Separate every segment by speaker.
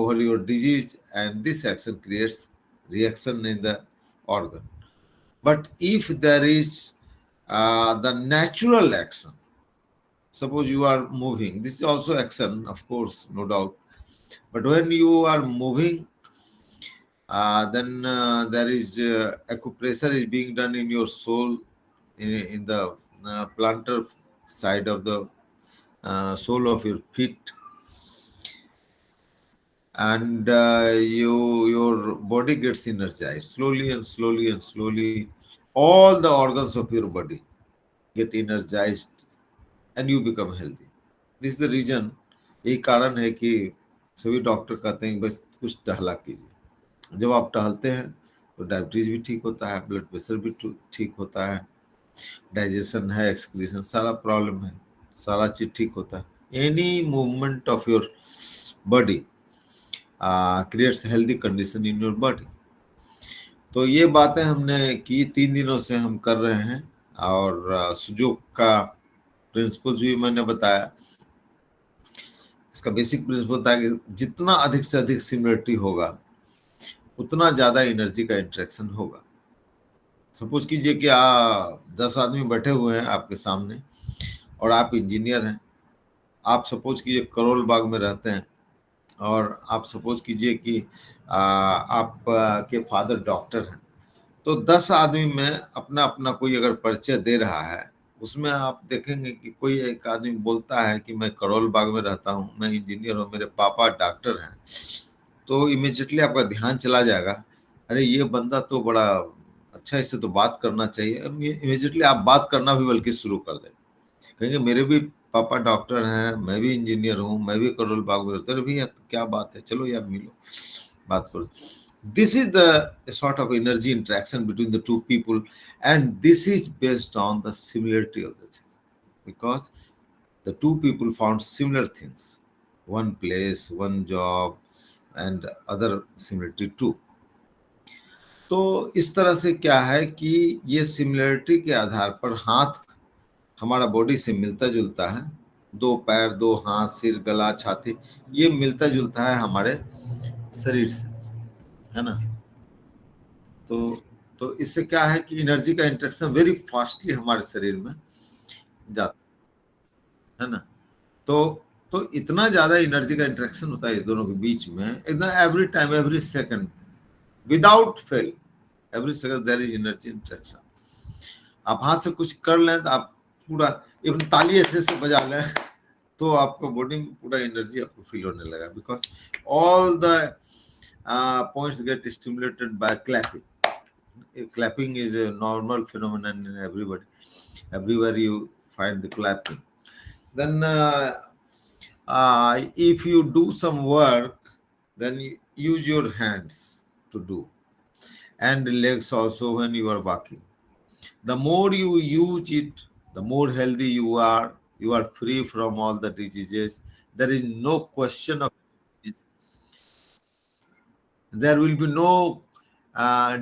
Speaker 1: over your disease, and this action creates reaction in the organ. But if there is the natural action, suppose you are moving, this is also action, of course, no doubt. But when you are moving, then there is acupressure is being done in your soul, in the plantar side of the sole of your feet, and your body gets energized slowly and slowly and slowly. All the organs of your body get energized and you become healthy. This is the reason, यही कारण है कि सभी doctor कहते हैं बस कुछ टहला कीजिए। जब आप टहलते हैं तो डायबिटीज भी ठीक होता है, ब्लड प्रेशर भी ठीक होता है, डाइजेशन है, एक्सक्रीशन, सारा प्रॉब्लम है, सारा चीज ठीक होता है। Any movement of your body creates healthy condition in your body. तो ये बातें हमने की, 3 दिनों से हम कर रहे हैं, और सुजोग का प्रिंसिपल्स भी मैंने बताया। इसका बेसिक प्रिंसिपल होता है कि जितना अधिक से अधिक सिमिलरिटी होगा उतना ज्यादा एनर्जी का इंटरेक्शन होगा। सपोज कीजिए कि 10 आदमी बैठे हुए हैं आपके सामने और आप इंजीनियर हैं। आप सपोज कीजिए करोल बाग में रहते हैं, और आप सपोज कीजिए कि आप के फादर डॉक्टर हैं। तो 10 आदमी में अपना अपना कोई अगर परिचय दे रहा है, उसमें आप देखेंगे कि कोई एक आदमी बोलता है कि मैं करोल बाग में रहता हूँ, मैं इंजीनियर हूँ, मेरे पापा डॉक्टर हैं, तो इमीडिएटली आपका ध्यान चला जाएगा, अरे ये बंदा तो बड़ा अच्छा, इससे तो बात करना चाहिए। इमीडिएटली आप बात करना भी बल्कि शुरू कर दें, कहेंगे मेरे भी पापा डॉक्टर हैं, मैं भी इंजीनियर हूँ, मैं भी करोल बाग में रहता हूँ, भैया क्या बात है, चलो यार मिलो, बात करो। This is the sort of energy interaction between the two people, and this is based on the similarity of the things, because the two people found similar things, one place, one job, and other similarity too. तो इस तरह से क्या है कि ये similarity के आधार पर हाथ हमारा बॉडी से मिलता जुलता है, 2 पैर, 2 हाथ, सिर, गला, छाती, ये मिलता जुलता है हमारे शरीर से, है ना। तो इससे क्या है कि एनर्जी का इंटरेक्शन वेरी फास्टली हमारे शरीर में जाता है ना। तो इतना ज्यादा एनर्जी का इंटरेक्शन होता है इस दोनों के बीच में, एकदम every time, every second, without fail, every second there is energy interaction. आप हाथ से कुछ कर लें तो आप पूरा इवन ताली ऐसे बजा लें तो आपको बॉडी में पूरा एनर्जी आपको फील होने लगा, because all the points get stimulated by clapping. Clapping is a normal phenomenon in everybody. Everywhere you find the clapping. Then if you do some work, then you use your hands to do, and legs also when you are walking. The more you use it, the more healthy you are. You are free from all the diseases. There is no question of this. There will be no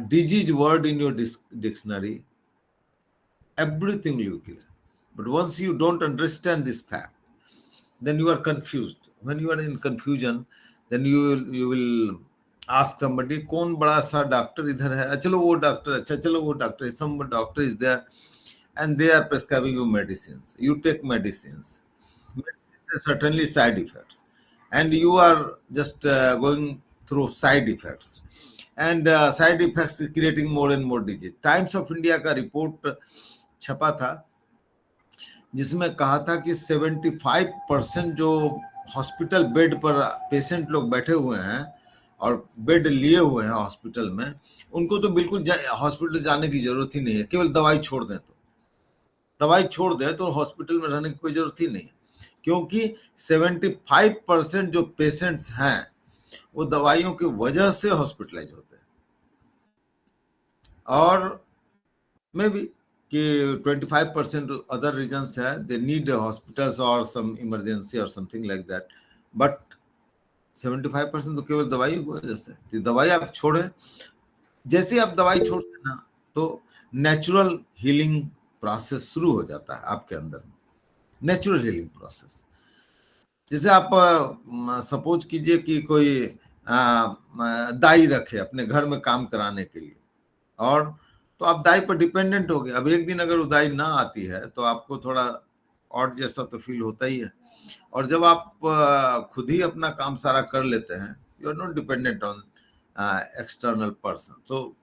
Speaker 1: disease word in your dictionary. Everything will be clear. But once you don't understand this fact, then you are confused. When you are in confusion, then you will ask somebody, कौन बड़ा सा doctor इधर है, चलो वो doctor, अच्छा चलो वो doctor, some doctor is there and they are prescribing you medicines. You take medicines. Medicines are certainly side effects, and you are just going through side effects, and side effects is creating more and more disease. Times of India का report छपा था जिसमें कहा था कि 75% जो hospital bed पर patient लोग बैठे हुए हैं और बेड लिए हुए हैं हॉस्पिटल में, उनको तो बिल्कुल हॉस्पिटल जाने की जरूरत ही नहीं है, केवल दवाई छोड़ दें तो हॉस्पिटल में रहने की कोई जरूरत ही नहीं है, क्योंकि 75% जो पेशेंट्स हैं वो दवाइयों की वजह से हॉस्पिटलाइज होते हैं, और मे बी कि 25% अदर रीजंस है, दे नीड हॉस्पिटल्स और सम इमरजेंसी और समथिंग लाइक दैट, बट 75% तो केवल दवाई की वजह से। तो दवाई आप छोड़े, जैसे ही आप दवाई छोड़ते ना तो नेचुरल हीलिंग प्रोसेस शुरू हो जाता है आपके अंदर में, नेचुरल हीलिंग प्रोसेस। जैसे आप सपोज कीजिए कि कोई दाई रखे अपने घर में काम कराने के लिए, और तो आप दाई पर डिपेंडेंट हो गए। अब एक दिन अगर दाई ना आती है तो आपको थोड़ा और जैसा तो फील होता ही है। और जब आप खुद ही अपना काम सारा कर लेते हैं, you are not dependent on external person, तो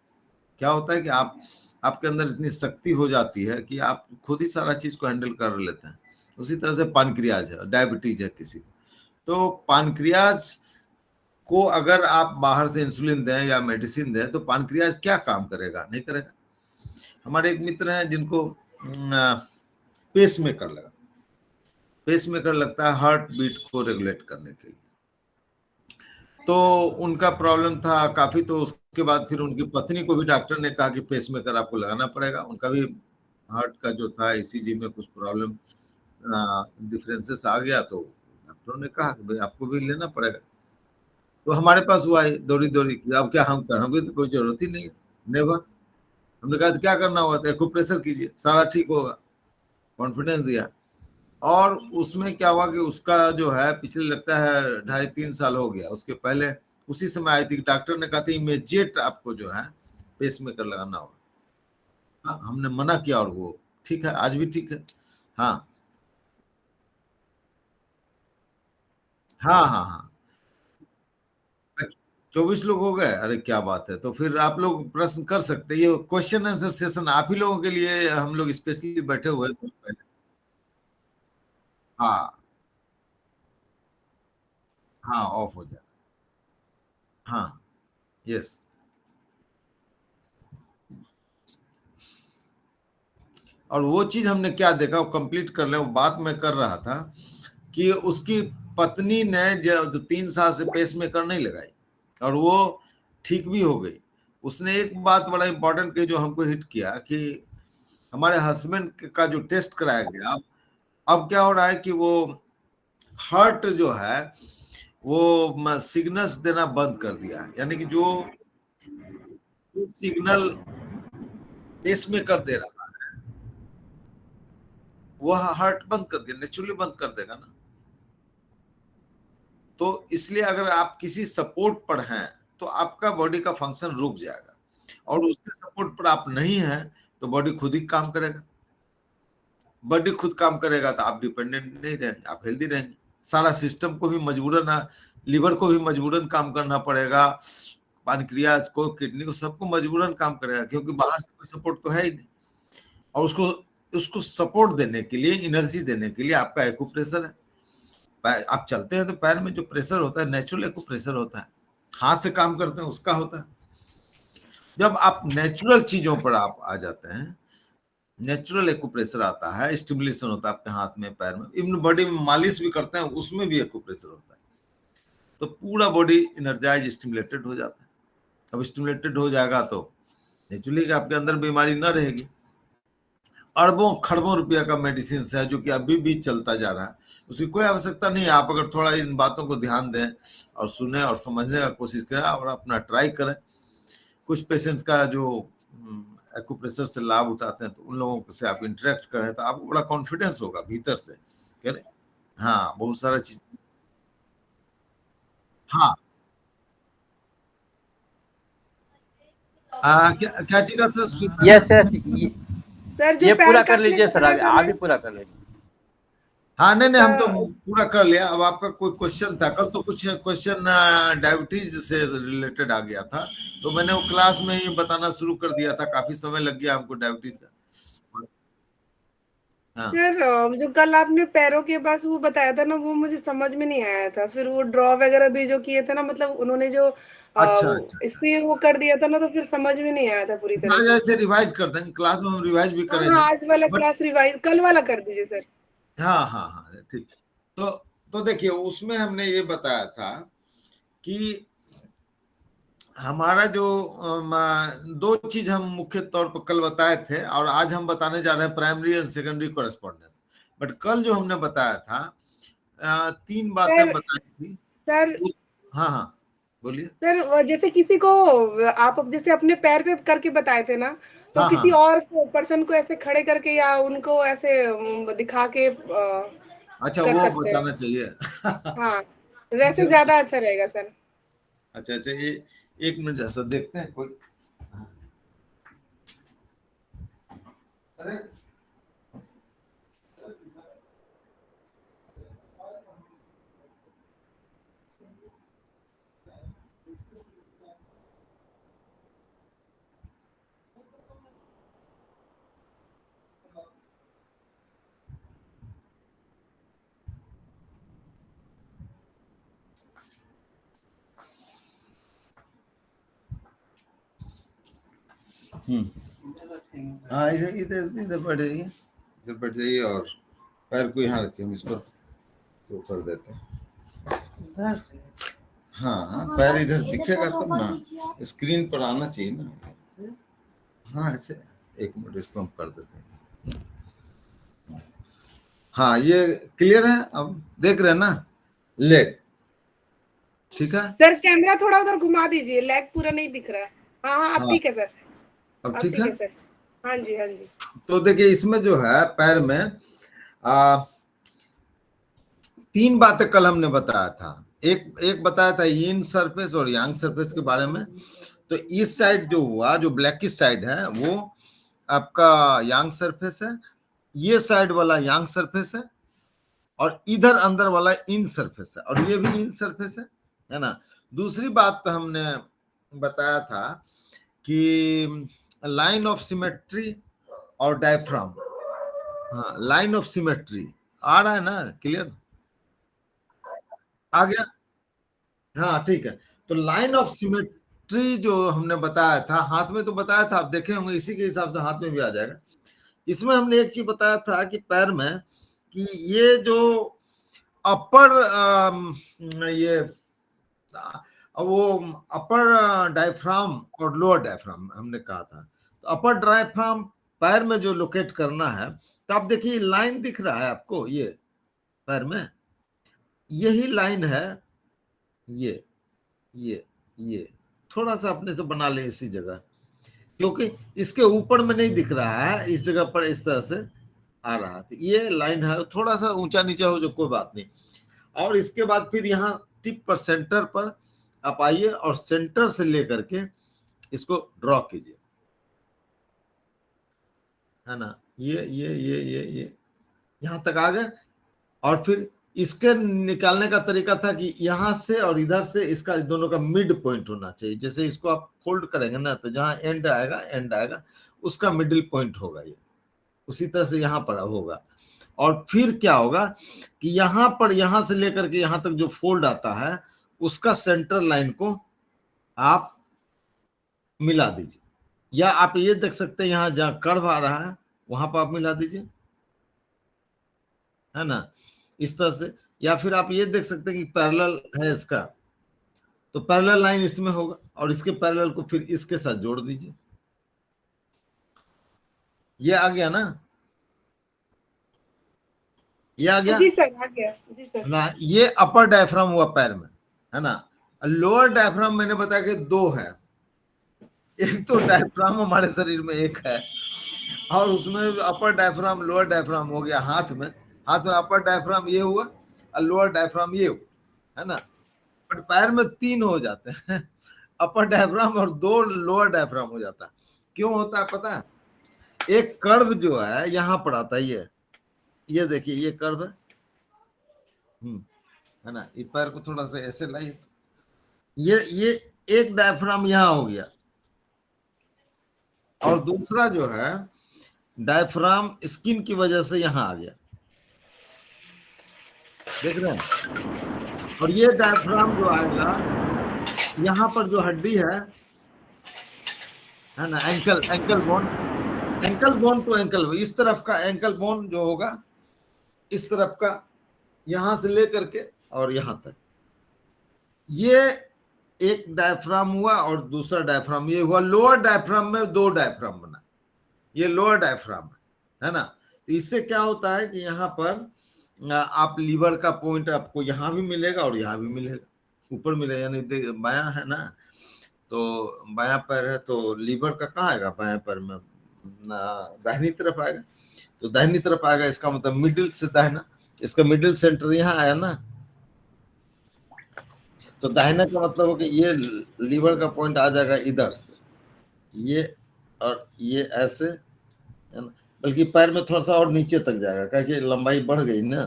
Speaker 1: क्या होता है कि आपके अंदर इतनी शक्ति हो जाती है कि आप खुद ही सारा चीज को हैंडल कर लेते हैं। उसी तरह से पानक्रियाज है, डायबिटीज है किसी को, तो पानक्रियाज को अगर आप बाहर से इंसुलिन दें या मेडिसिन दें तो पानक्रियाज क्या काम करेगा? नहीं करेगा। हमारे एक मित्र हैं जिनको पेस मेकर लगा, पेस मेकर लगता है हार्ट बीट को रेगुलेट करने के लिए। तो उनका प्रॉब्लम था काफी, तो उसके बाद फिर उनकी पत्नी को भी डॉक्टर ने कहा कि पेस मेकर आपको लगाना पड़ेगा। उनका भी हार्ट का जो था ईसीजी में कुछ प्रॉब्लम डिफरेंसेस आ गया, तो डॉक्टरों ने कहा कि भाई आपको भी लेना पड़ेगा। तो हमारे पास हुआ है दौड़ी दौड़ी की, अब क्या हम कर, हमें तो कोई जरूरत ही नहीं है, नेवर। हमने कहा क्या करना हुआ था, एक्यूप्रेशर कीजिए सारा ठीक होगा, कॉन्फिडेंस दिया। और उसमें क्या हुआ कि उसका जो है पिछले लगता है 2.5-3 साल हो गया, उसके पहले उसी समय आई थी, डॉक्टर ने कहा था इमीडिएट आपको जो है पेस मेकर लगाना होगा। हमने मना किया और वो ठीक है, आज भी ठीक है। हाँ हाँ हाँ हाँ। 24 लोग हो गए, अरे क्या बात है। तो फिर आप लोग प्रश्न कर सकते हैं, ये क्वेश्चन आंसर सेशन आप ही लोगों के लिए हम लोग स्पेशली बैठे हुए हैं। हाँ हाँ, ऑफ हो जाए। हाँ, यस। और वो चीज हमने क्या देखा, वो कंप्लीट कर ले, वो बात मैं कर रहा था कि उसकी पत्नी ने जो 3 साल से पेस मेकर नहीं लगाई और वो ठीक भी हो गई। उसने एक बात बड़ा इंपॉर्टेंट की जो हमको हिट किया कि हमारे हस्बैंड का जो टेस्ट कराया गया, अब क्या हो रहा है कि वो हार्ट जो है वो सिग्नल्स देना बंद कर दिया है, यानी कि जो सिग्नल पेस मेकर दे रहा है वो हार्ट बंद कर दिया, नेचुरली बंद कर देगा ना। तो इसलिए अगर आप किसी सपोर्ट पर हैं तो आपका बॉडी का फंक्शन रुक जाएगा, और उसके सपोर्ट पर आप नहीं हैं तो बॉडी खुद ही काम करेगा। बॉडी खुद काम करेगा तो आप डिपेंडेंट नहीं रहेंगे, आप हेल्दी रहेंगे। सारा सिस्टम को भी मजबूरन, लिवर को भी मजबूरन काम करना पड़ेगा, पानक्रियाज को, किडनी को, सबको मजबूरन काम करेगा, क्योंकि बाहर से कोई सपोर्ट तो है ही नहीं। और उसको उसको सपोर्ट देने के लिए, एनर्जी देने के लिए आपका एक्यूप्रेशर है। आप चलते हैं तो पैर में जो प्रेशर होता है नेचुरल एक्यूप्रेशर होता है, हाथ से काम करते हैं उसका होता है। जब आप नेचुरल चीजों पर आप आ जाते हैं, नेचुरल एक्यूप्रेशर आता है, स्टिमुलेशन होता है आपके हाथ में, पैर में, इवन बॉडी में मालिश भी करते हैं उसमें भी एक्यूप्रेशर होता है। तो पूरा बॉडी एनर्जाइज स्टिमुलेटेड हो जाता है। अब स्टिमुलेटेड हो जाएगा तो नेचुरली आपके अंदर बीमारी ना रहेगी। अरबों खरबों रुपया का मेडिसिन है जो कि अभी भी चलता जा रहा है, उसकी कोई आवश्यकता नहीं है। आप अगर थोड़ा इन बातों को ध्यान दें और सुने और समझने का कोशिश करें और अपना ट्राई करें। कुछ पेशेंट्स का जो एक्यूप्रेशर से लाभ उठाते हैं तो उन लोगों से आप इंटरेक्ट करें तो आपको बड़ा कॉन्फिडेंस होगा भीतर से, कह रहे हाँ बहुत सारा चीज। हाँ, क्या क्या चीज का था
Speaker 2: यस यस,
Speaker 3: सर जो
Speaker 2: ये
Speaker 3: पैर
Speaker 2: पूरा कर
Speaker 3: काटने
Speaker 2: लीजिए
Speaker 3: का
Speaker 2: सर,
Speaker 3: बोला
Speaker 2: आगे
Speaker 3: था
Speaker 2: आगे
Speaker 3: मैं,
Speaker 2: पूरा कर लीजिए।
Speaker 1: हाँ नहीं नहीं, हम तो
Speaker 3: तो
Speaker 1: पूरा कर लिया। अब आपका कोई क्वेश्चन था, कल तो कुछ क्वेश्चन डायबिटीज से रिलेटेड आ गया था, तो मैंने वो क्लास में ही बताना शुरू कर दिया था, काफी समय लग गया हमको डायबिटीज का। हाँ,
Speaker 3: सर जो कल आपने पैरों के पास वो बताया था ना, वो मुझे समझ में नहीं आया था। फिर वो ड्रॉ वगैरह भी जो किए थे ना, मतलब उन्होंने जो
Speaker 1: अच्छा अच्छा
Speaker 3: इस
Speaker 1: अच्छा।
Speaker 3: पे वो कर दिया था ना, तो फिर समझ में नहीं आया था पूरी तरह
Speaker 1: आज
Speaker 3: से।
Speaker 1: ऐसे रिवाइज कर देंगे, क्लास में हम रिवाइज भी
Speaker 3: हाँ हाँ,
Speaker 1: करेंगे।
Speaker 3: आज वाला
Speaker 1: बट
Speaker 3: क्लास रिवाइज कल वाला कर दीजिए सर।
Speaker 1: हाँ हाँ हाँ ठीक। तो तो देखिए उसमें हमने ये बताया था कि हमारा जो दो चीज हम मुख्य तौर पर कल बताए थे, और आज हम बताने जा रहे हैं primary and secondary correspondence. But कल जो हमने बताया था 3 बातें
Speaker 3: सर
Speaker 1: बताई थी।
Speaker 3: सर
Speaker 1: हाँ हाँ, बोलिए।
Speaker 3: सर जैसे किसी को, आप अब जैसे अपने पैर पे करके बताए थे ना, तो
Speaker 1: हाँ
Speaker 3: किसी
Speaker 1: हाँ,
Speaker 3: और पर्सन को ऐसे खड़े करके या उनको ऐसे दिखा के
Speaker 1: अच्छा
Speaker 3: कर
Speaker 1: वो
Speaker 3: सकते हैं।
Speaker 1: बताना चाहिए।
Speaker 3: हाँ, वैसे
Speaker 1: जरूर।
Speaker 3: ज्यादा अच्छा रहेगा सर।
Speaker 1: अच्छा अच्छा, ये 1 मिनट जैसा देखते हैं कोई। अरे हाँ, इधर इधर इधर बैठ जाइए, इधर बैठ जाइए और पैर को यहाँ रखिए, हम इसको तो कर देते हैं।
Speaker 3: इधर से।
Speaker 1: हाँ हाँ, पैर इधर दिखेगा तब ना, स्क्रीन पर आना चाहिए ना। हाँ ऐसे, 1 मिनट इसको हम कर देते हैं। हाँ ये क्लियर है, अब देख रहे हैं ना लेग, ठीक है।
Speaker 3: सर कैमरा थोड़ा उधर घुमा दीजिए, लेग पूरा नहीं दिख रहा है। हाँ हाँ, अब
Speaker 1: हाँ
Speaker 3: ठीक है सर।
Speaker 1: अब
Speaker 3: अब
Speaker 1: ठीक
Speaker 3: ठीक
Speaker 1: है।
Speaker 3: है सर। हाँ जी हाँ जी।
Speaker 1: तो देखिए इसमें जो है पैर में आ, 3 बातें कल हमने बताया था। एक एक बताया था यिन सरफेस और यांग सरफेस के बारे में। तो इस साइड जो हुआ, जो ब्लैकिश साइड है वो आपका यांग सरफेस है, ये साइड वाला यांग सरफेस है, और इधर अंदर वाला इन सरफेस है, और ये भी इन सरफेस है ना। दूसरी बात तो हमने बताया था कि लाइन ऑफ सिमेट्री और डायफ्राम। हाँ, लाइन ऑफ सिमेट्री आ रहा है ना, क्लियर आ गया। हाँ ठीक है। तो लाइन ऑफ सिमेट्री जो हमने बताया था, हाथ में तो बताया था, आप देखे होंगे, इसी के हिसाब से हाथ में भी आ जाएगा। इसमें हमने एक चीज बताया था कि पैर में कि ये जो अपर ये वो अपर डायफ्राम और लोअर डायफ्राम हमने कहा था। तो अपर डायफ्राम पैर में जो लोकेट करना है, तो आप देखिए लाइन दिख रहा है आपको, ये पैर में यही लाइन है, ये ये थोड़ा सा अपने से बना ले इसी जगह, क्योंकि इसके ऊपर में नहीं दिख रहा है, इस जगह पर इस तरह से आ रहा है। ये लाइन है, थोड़ा सा ऊंचा नीचा हो जो कोई बात नहीं। और इसके बाद फिर यहाँ टिप पर, सेंटर पर आप आइए और सेंटर से लेकर के इसको ड्रॉ कीजिए, है ना। ये यहां तक आ गए। और फिर इसके निकालने का तरीका था कि यहां से और इधर से इसका दोनों का मिड पॉइंट होना चाहिए। जैसे इसको आप फोल्ड करेंगे ना, तो जहां एंड आएगा उसका मिडिल पॉइंट होगा ये, उसी तरह से यहां पर होगा। और फिर क्या होगा कि यहां पर, यहां से लेकर के यहां तक जो फोल्ड आता है, उसका सेंटर लाइन को आप मिला दीजिए। या आप ये देख सकते हैं यहां जहां कर्व आ रहा है वहां पर आप मिला दीजिए, है ना, इस तरह से। या फिर आप ये देख सकते हैं कि पैरेलल है इसका, तो पैरेलल लाइन इसमें होगा, और इसके पैरेलल को फिर इसके साथ जोड़ दीजिए। ये आ गया ना, ये आ गया
Speaker 3: जी सर, आ गया जी सर।
Speaker 1: ना। ये अपर डायफ्राम हुआ पैर में, है ना। लोअर डायफ्राम मैंने बताया कि 2 है। एक तो डायफ्राम हमारे शरीर में एक है, और उसमें अपर डायफ्राम लोअर डायफ्राम हो गया हाथ में। हाथ में अपर डायफ्राम ये हुआ और लोअर डायफ्राम ये हुआ, है ना। बट पैर में 3 हो जाते हैं, अपर डायफ्राम और 2 लोअर डायफ्राम हो जाता है। क्यों होता है पता है? एक कर्व जो है यहाँ पर आता है, ये देखिए ये कर्व है ना। इस पैर को थोड़ा सा ऐसे लाइए, ये एक डायफ्राम यहाँ हो गया, और दूसरा जो है डायफ्राम स्किन की वजह से यहाँ आ गया, देख रहे हैं। और ये डायफ्राम जो आएगा यहाँ पर, जो हड्डी है ना, ankle bone, ankle bone to ankle, इस तरफ का एंकल बोन जो होगा, इस तरफ का, यहां से लेकर के और यहां तक, ये एक डायफ्राम हुआ। और दूसरा डायफ्राम ये हुआ। लोअर डायफ्राम में 2 डायफ्राम बना, ये लोअर डायफ्राम है ना। तो इससे क्या होता है कि यहाँ पर आप लीवर का पॉइंट आपको यहाँ भी मिलेगा और यहाँ भी मिलेगा, ऊपर मिलेगा, यानी बायां है ना, तो बायां पैर है तो लीवर का कहाँ आएगा, बायां पैर में दाहिनी तरफ आएगा। तो दाहिनी तरफ आएगा, इसका मतलब मिडिल से दाहिना, इसका मिडिल सेंटर यहाँ आया ना। तो दाहिना का मतलब हो कि ये लीवर का पॉइंट आ जाएगा इधर से, ये और ये ऐसे, है ना, बल्कि पैर में थोड़ा सा और नीचे तक जाएगा, क्योंकि लंबाई बढ़ गई ना,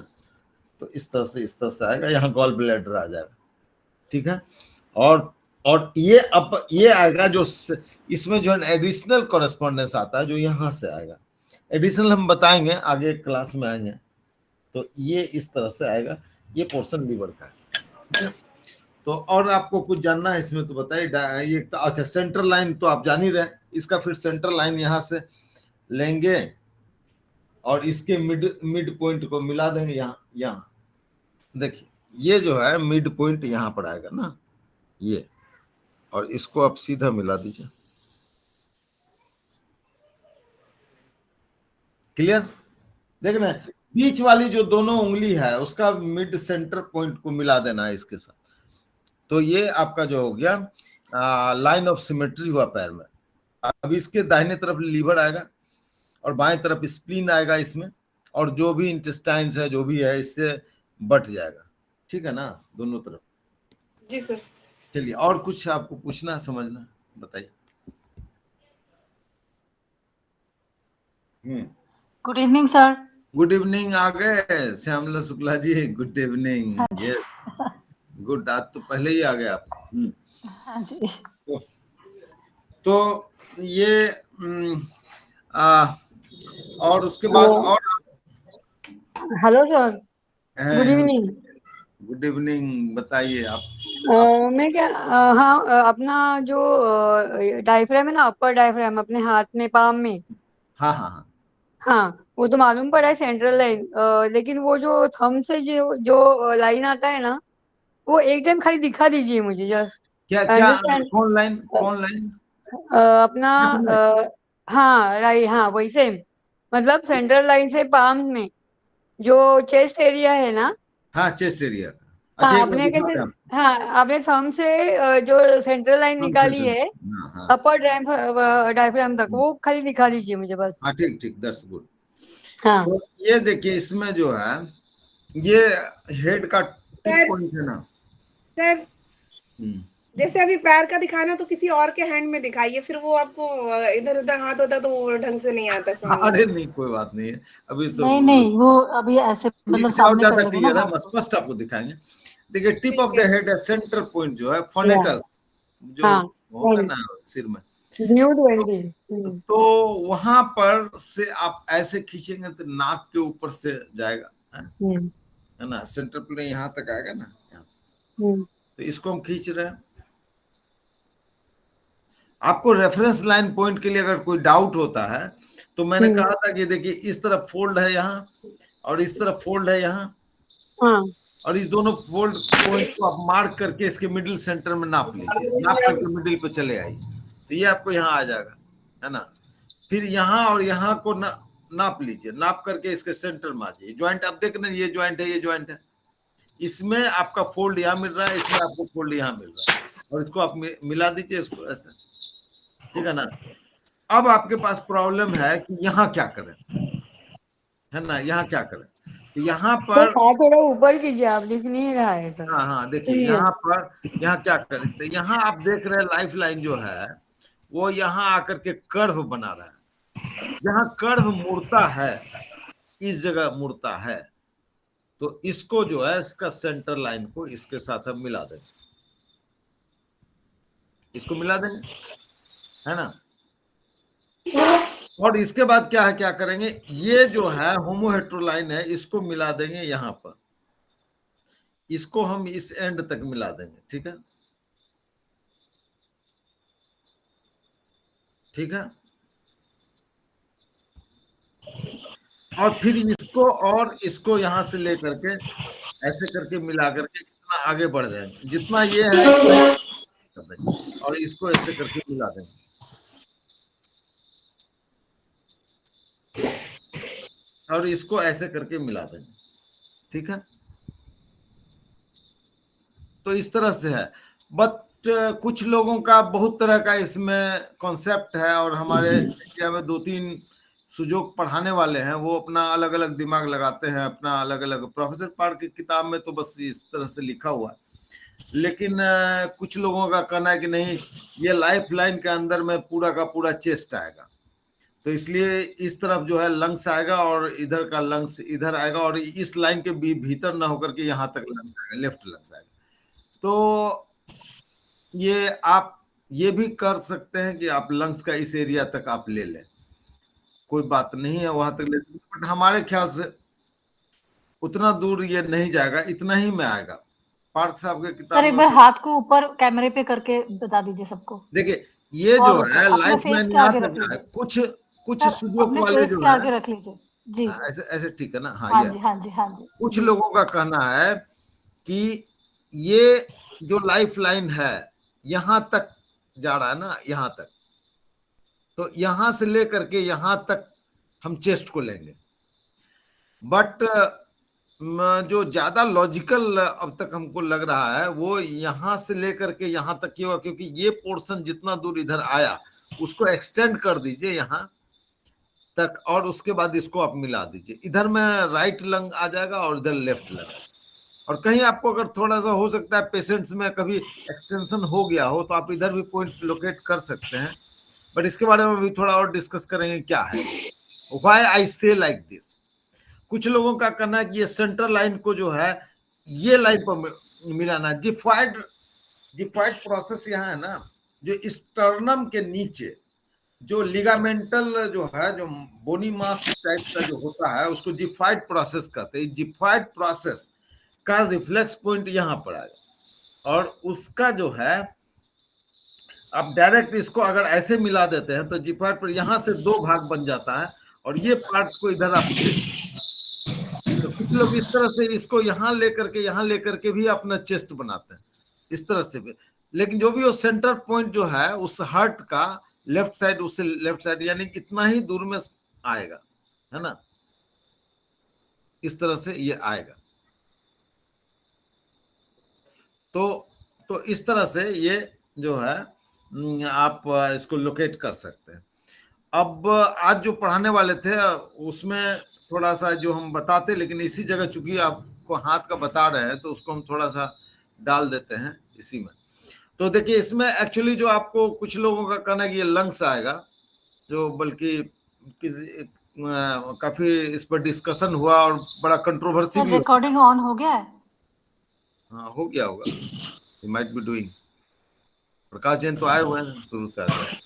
Speaker 1: तो इस तरह से आएगा, यहाँ गॉल ब्लैडर आ जाएगा, ठीक है। और ये अब ये आएगा जो इसमें जो है एडिशनल कॉरेस्पॉन्डेंस आता है, जो यहाँ से आएगा। एडिशनल हम बताएंगे आगे क्लास में आएंगे। तो ये इस तरह से आएगा, ये पोर्शन लीवर का है। तो और आपको कुछ जानना है इसमें तो बताइए। ये तो अच्छा, सेंट्रल लाइन तो आप जान ही रहे, इसका फिर सेंट्रल लाइन यहाँ से लेंगे और इसके मिड पॉइंट को मिला देंगे यहाँ। देखिए ये जो है मिड पॉइंट यहाँ पर आएगा ना, ये, और इसको आप सीधा मिला दीजिए। क्लियर? देखना बीच वाली जो दोनों उंगली है उसका मिड सेंटर पॉइंट को मिला देना है इसके साथ। तो ये आपका जो हो गया लाइन ऑफ सिमेट्री हुआ पैर में। अब इसके दाहिने तरफ लीवर आएगा और बाएं तरफ स्प्लीन आएगा इसमें, और जो भी इंटेस्टाइन्स है जो भी है इससे बट जाएगा, ठीक है ना, दोनों तरफ।
Speaker 3: जी सर।
Speaker 1: चलिए और कुछ आपको पूछना समझना बताइए।
Speaker 2: Good evening sir.
Speaker 1: Good evening आ गए Shyamala Shukla ji, good evening. Yes good, आज तो पहले ही आ गए आप।
Speaker 2: हाँ जी।
Speaker 1: तो ये और उसके बाद और
Speaker 2: hello sir, good evening.
Speaker 1: Good evening, बताइए आप।
Speaker 2: मैं क्या हाँ अपना जो डायफ्राम है ना, अपर डायफ्राम अपने हाथ में, पाम में।
Speaker 1: हाँ हाँ हाँ
Speaker 2: हाँ, वो तो मालूम पड़ा है सेंट्रल लाइन, लेकिन वो जो थंब से जो जो लाइन आता है ना, वो एक टाइम खाली दिखा दीजिए मुझे, जस्ट
Speaker 1: क्या क्या
Speaker 2: अंडरस्टैंड।
Speaker 1: कौन लाइन, कौन लाइन?
Speaker 2: अपना हाँ राइट, हाँ वही सेम, मतलब सेंट्रल लाइन से पाम में जो चेस्ट एरिया है ना।
Speaker 1: हाँ चेस्ट एरिया का। अच्छा
Speaker 2: हाँ
Speaker 1: एक मिनट
Speaker 2: आपने
Speaker 1: दिखा
Speaker 2: कैसे,
Speaker 1: रहे हैं
Speaker 2: हाँ आपने थंब से जो सेंट्रल लाइन
Speaker 1: हम।
Speaker 2: निकाली है
Speaker 1: हाँ हाँ
Speaker 2: अपर डायफ्राम तक, वो खाली दिखा दीजिए मुझे बस।
Speaker 1: हाँ, ठीक ठीक, दैट्स गुड।
Speaker 2: हाँ
Speaker 1: तो ये देखिए इसमें जो है ये हेड का टिप
Speaker 3: सर
Speaker 1: पॉइंट है ना।
Speaker 3: सर जैसे अभी पैर का दिखाना तो किसी और के हैंड में दिखाइए, फिर वो आपको इधर उधर हाथ होता तो वो ढंग से नहीं आता समझ में।
Speaker 1: अरे नहीं कोई बात नहीं है, अभी
Speaker 2: नहीं
Speaker 1: सब
Speaker 2: नहीं, वो अभी ऐसे मतलब
Speaker 1: इससे और
Speaker 2: सामने
Speaker 1: ज्यादा
Speaker 2: करेगा ना
Speaker 1: क्लियर है,
Speaker 2: हाथ।
Speaker 1: हम स्पष्ट आपको दिखाएंगे। देखिए टिप ऑफ
Speaker 3: ठीक
Speaker 1: द
Speaker 3: है।
Speaker 1: हेड है, सेंटर पॉइंट जो है
Speaker 2: या
Speaker 1: फोनेटस जो
Speaker 2: हाँ,
Speaker 1: होगा ना सिर में,
Speaker 2: न्यू
Speaker 1: तो,
Speaker 2: 20।
Speaker 1: तो वहां पर से आप ऐसे खींचेंगे तो नाक के ऊपर से जाएगा, है ना, सेंटर प्लेन यहाँ तक आएगा ना, यहाँ। तो इसको हम खींच रहे हैं। आपको रेफरेंस लाइन पॉइंट के लिए अगर कोई डाउट होता है तो मैंने कहा था कि देखिए इस तरफ फोल्ड है यहाँ और इस तरफ फोल्ड है यहाँ,
Speaker 2: हाँ
Speaker 1: और इस दोनों फोल्ड पॉइंट को आप मार्क करके इसके मिडिल सेंटर में नाप लीजिए, नाप करके मिडिल पे चले आइए, तो ये आपको यहाँ आ जाएगा, है ना। फिर यहाँ और यहाँ को नाप लीजिए, नाप करके इसके सेंटर में आ जाइए। ज्वाइंट आप देख रहे हैं, ये ज्वाइंट है, ये ज्वाइंट है, इसमें आपका फोल्ड यहाँ मिल रहा है, इसमें आपको फोल्ड यहाँ मिल रहा है, और इसको आप मिला दीजिए इसको ऐसे, ठीक है ना। अब आपके पास प्रॉब्लम है कि यहाँ क्या करें, है ना, यहाँ क्या करें। तो यहाँ
Speaker 2: तो
Speaker 1: पर
Speaker 2: हाथ थोड़ा ऊपर कीजिए, आप दिख नहीं रहा है सर।
Speaker 1: हाँ हाँ देखिए यहाँ पर, यहाँ क्या करें, तो यहाँ आप देख रहे हैं लाइफ लाइन जो है वो यहाँ आकर के कर्व बना रहा है, जहाँ कर्व मुड़ता है इस जगह मुड़ता है, तो इसको जो है इसका सेंटर लाइन को इसके साथ हम मिला देंगे, इसको मिला देंगे, है ना। और इसके बाद क्या है, क्या करेंगे, ये जो है होमोहेट्रोलाइन है इसको मिला देंगे यहाँ पर, इसको हम इस एंड तक मिला देंगे, ठीक है, ठीक है। और फिर इसको और इसको यहां से लेकर के ऐसे करके मिला करके इतना आगे बढ़ जाएंगे, जितना ये है और इसको ऐसे करके मिला देंगे, और इसको ऐसे करके मिला देंगे, ठीक है। तो इस तरह से है, बट कुछ लोगों का बहुत तरह का इसमें कॉन्सेप्ट है, और हमारे इंडिया में 2-3 सुजोग पढ़ाने वाले हैं, वो अपना अलग अलग दिमाग लगाते हैं, अपना अलग अलग, प्रोफेसर पाड़ की किताब में तो बस इस तरह से लिखा हुआ है। लेकिन कुछ लोगों का कहना है कि नहीं, ये लाइफ लाइन के अंदर में पूरा का पूरा चेस्ट आएगा, तो इसलिए इस तरफ जो है लंग्स आएगा और इधर का लंग्स इधर आएगा, और इस लाइन के भीतर ना होकर के यहाँ तक लंग्स आएगा, लेफ्ट लंग्स आएगा। तो ये आप ये भी कर सकते हैं कि आप लंग्स का इस एरिया तक आप ले लें, कोई बात नहीं है, वहां तक ले सकते, बट हमारे ख्याल से उतना दूर ये नहीं जाएगा, इतना ही में आएगा। पार्क साहब के किताब
Speaker 4: सर एक
Speaker 1: में
Speaker 4: बार हाथ को ऊपर कैमरे पे करके बता दीजिए सबको।
Speaker 1: देखिए, ये
Speaker 4: और
Speaker 1: जो
Speaker 4: ऊपर
Speaker 1: है
Speaker 4: अपने
Speaker 1: लाइफ
Speaker 4: फेस
Speaker 1: लाइन
Speaker 4: के
Speaker 1: यहाँ
Speaker 4: आगे
Speaker 1: तक
Speaker 4: रख
Speaker 1: है।
Speaker 4: लीजिए
Speaker 1: कुछ
Speaker 4: सर,
Speaker 1: सुजोक
Speaker 4: अपने
Speaker 1: वाले
Speaker 4: फेस
Speaker 1: जो
Speaker 4: के
Speaker 1: है,
Speaker 4: आगे रख लीजिए जी।
Speaker 1: ऐसे ऐसे ठीक है ना, हाँ
Speaker 4: हाँ
Speaker 1: ये
Speaker 4: जी, हाँ जी, हाँ जी
Speaker 1: कुछ
Speaker 4: जी।
Speaker 1: लोगों का कहना है कि ये जो लाइफ लाइन है यहां तक जा रहा है ना, यहां तक, तो यहां से लेकर के यहां तक हम चेस्ट को लेंगे। बट जो ज्यादा लॉजिकल अब तक हमको लग रहा है वो यहां से लेकर के यहां तक ही होगा, क्योंकि ये पोर्शन जितना दूर इधर आया उसको एक्सटेंड कर दीजिए यहां तक, और उसके बाद इसको आप मिला दीजिए, इधर में राइट लंग आ जाएगा और इधर लेफ्ट लंग। और कहीं आपको अगर थोड़ा सा हो सकता है पेशेंट्स में कभी एक्सटेंशन हो गया हो तो आप इधर भी पॉइंट लोकेट कर सकते हैं, बट इसके बारे में भी थोड़ा और डिस्कस करेंगे क्या है, व्हाई आई से लाइक दिस। कुछ लोगों का कहना है कि ये सेंट्रल लाइन को जो है ये लाइन पर मिलाना, जिफाइड प्रोसेस यहाँ है ना, जो स्टर्नम के नीचे जो लिगामेंटल जो है, जो बोनी मास टाइप का जो होता है उसको जिफाइड प्रोसेस कहते हैं। जिफाइड प्रोसेस का रिफ्लेक्स पॉइंट यहाँ पर आएगा, और उसका जो है आप डायरेक्ट इसको अगर ऐसे मिला देते हैं तो जिफाइड पर यहाँ से दो भाग बन जाता है, और ये पार्ट को इधर आप तो कुछ लोग इस तरह से इसको यहाँ लेकर के भी अपना चेस्ट बनाते हैं, इस तरह से भी। लेकिन जो भी वो सेंटर पॉइंट जो है उस हार्ट का लेफ्ट साइड, उससे लेफ्ट साइड यानी कितना ही दूर में आएगा, है ना, इस तरह से ये आएगा। तो इस तरह से ये जो है आप इसको लोकेट कर सकते हैं। अब आज जो पढ़ाने वाले थे उसमें थोड़ा सा जो हम बताते, लेकिन इसी जगह चूंकि आपको हाथ का बता रहे हैं तो उसको हम थोड़ा सा डाल देते हैं इसी में। तो देखिए, इसमें एक्चुअली जो आपको कुछ लोगों का कहना है कि ये लंग्स आएगा, जो बल्कि काफी इस पर डिस्कशन हुआ और बड़ा कंट्रोवर्सी भी।
Speaker 4: रिकॉर्डिंग ऑन हो गया है?
Speaker 1: हाँ, हो गया होगा, यू माइट बी डूइंग। प्रकाश जैन तो आए हुए हैं शुरू से आए।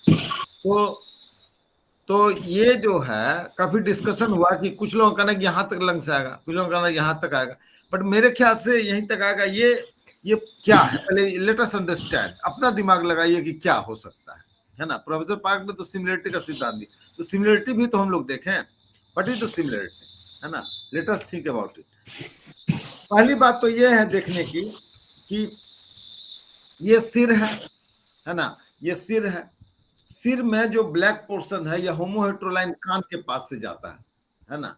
Speaker 1: तो ये जो है काफी डिस्कशन हुआ कि कुछ लोगों का कहना कि यहाँ तक लंग्स आएगा, कुछ लोगों का कहना यहाँ तक आएगा, बट मेरे ख्याल से यहीं तक आएगा। ये क्या है, पहले लेट अस अंडरस्टैंड, अपना दिमाग लगाइए कि क्या हो सकता है ना। प्रोफेसर पार्क ने तो सिमिलरिटी का सिद्धांत दिया, तो सिमिलरिटी भी तो हम लोग देखें, बट इज द सिमिलरिटी, है ना, let us think about it. पहली बात तो ये है देखने की कि ये सिर है ना, ये सिर है, सिर में जो ब्लैक पोर्शन है या होमोहेट्रोलाइन कान के पास से जाता है ना,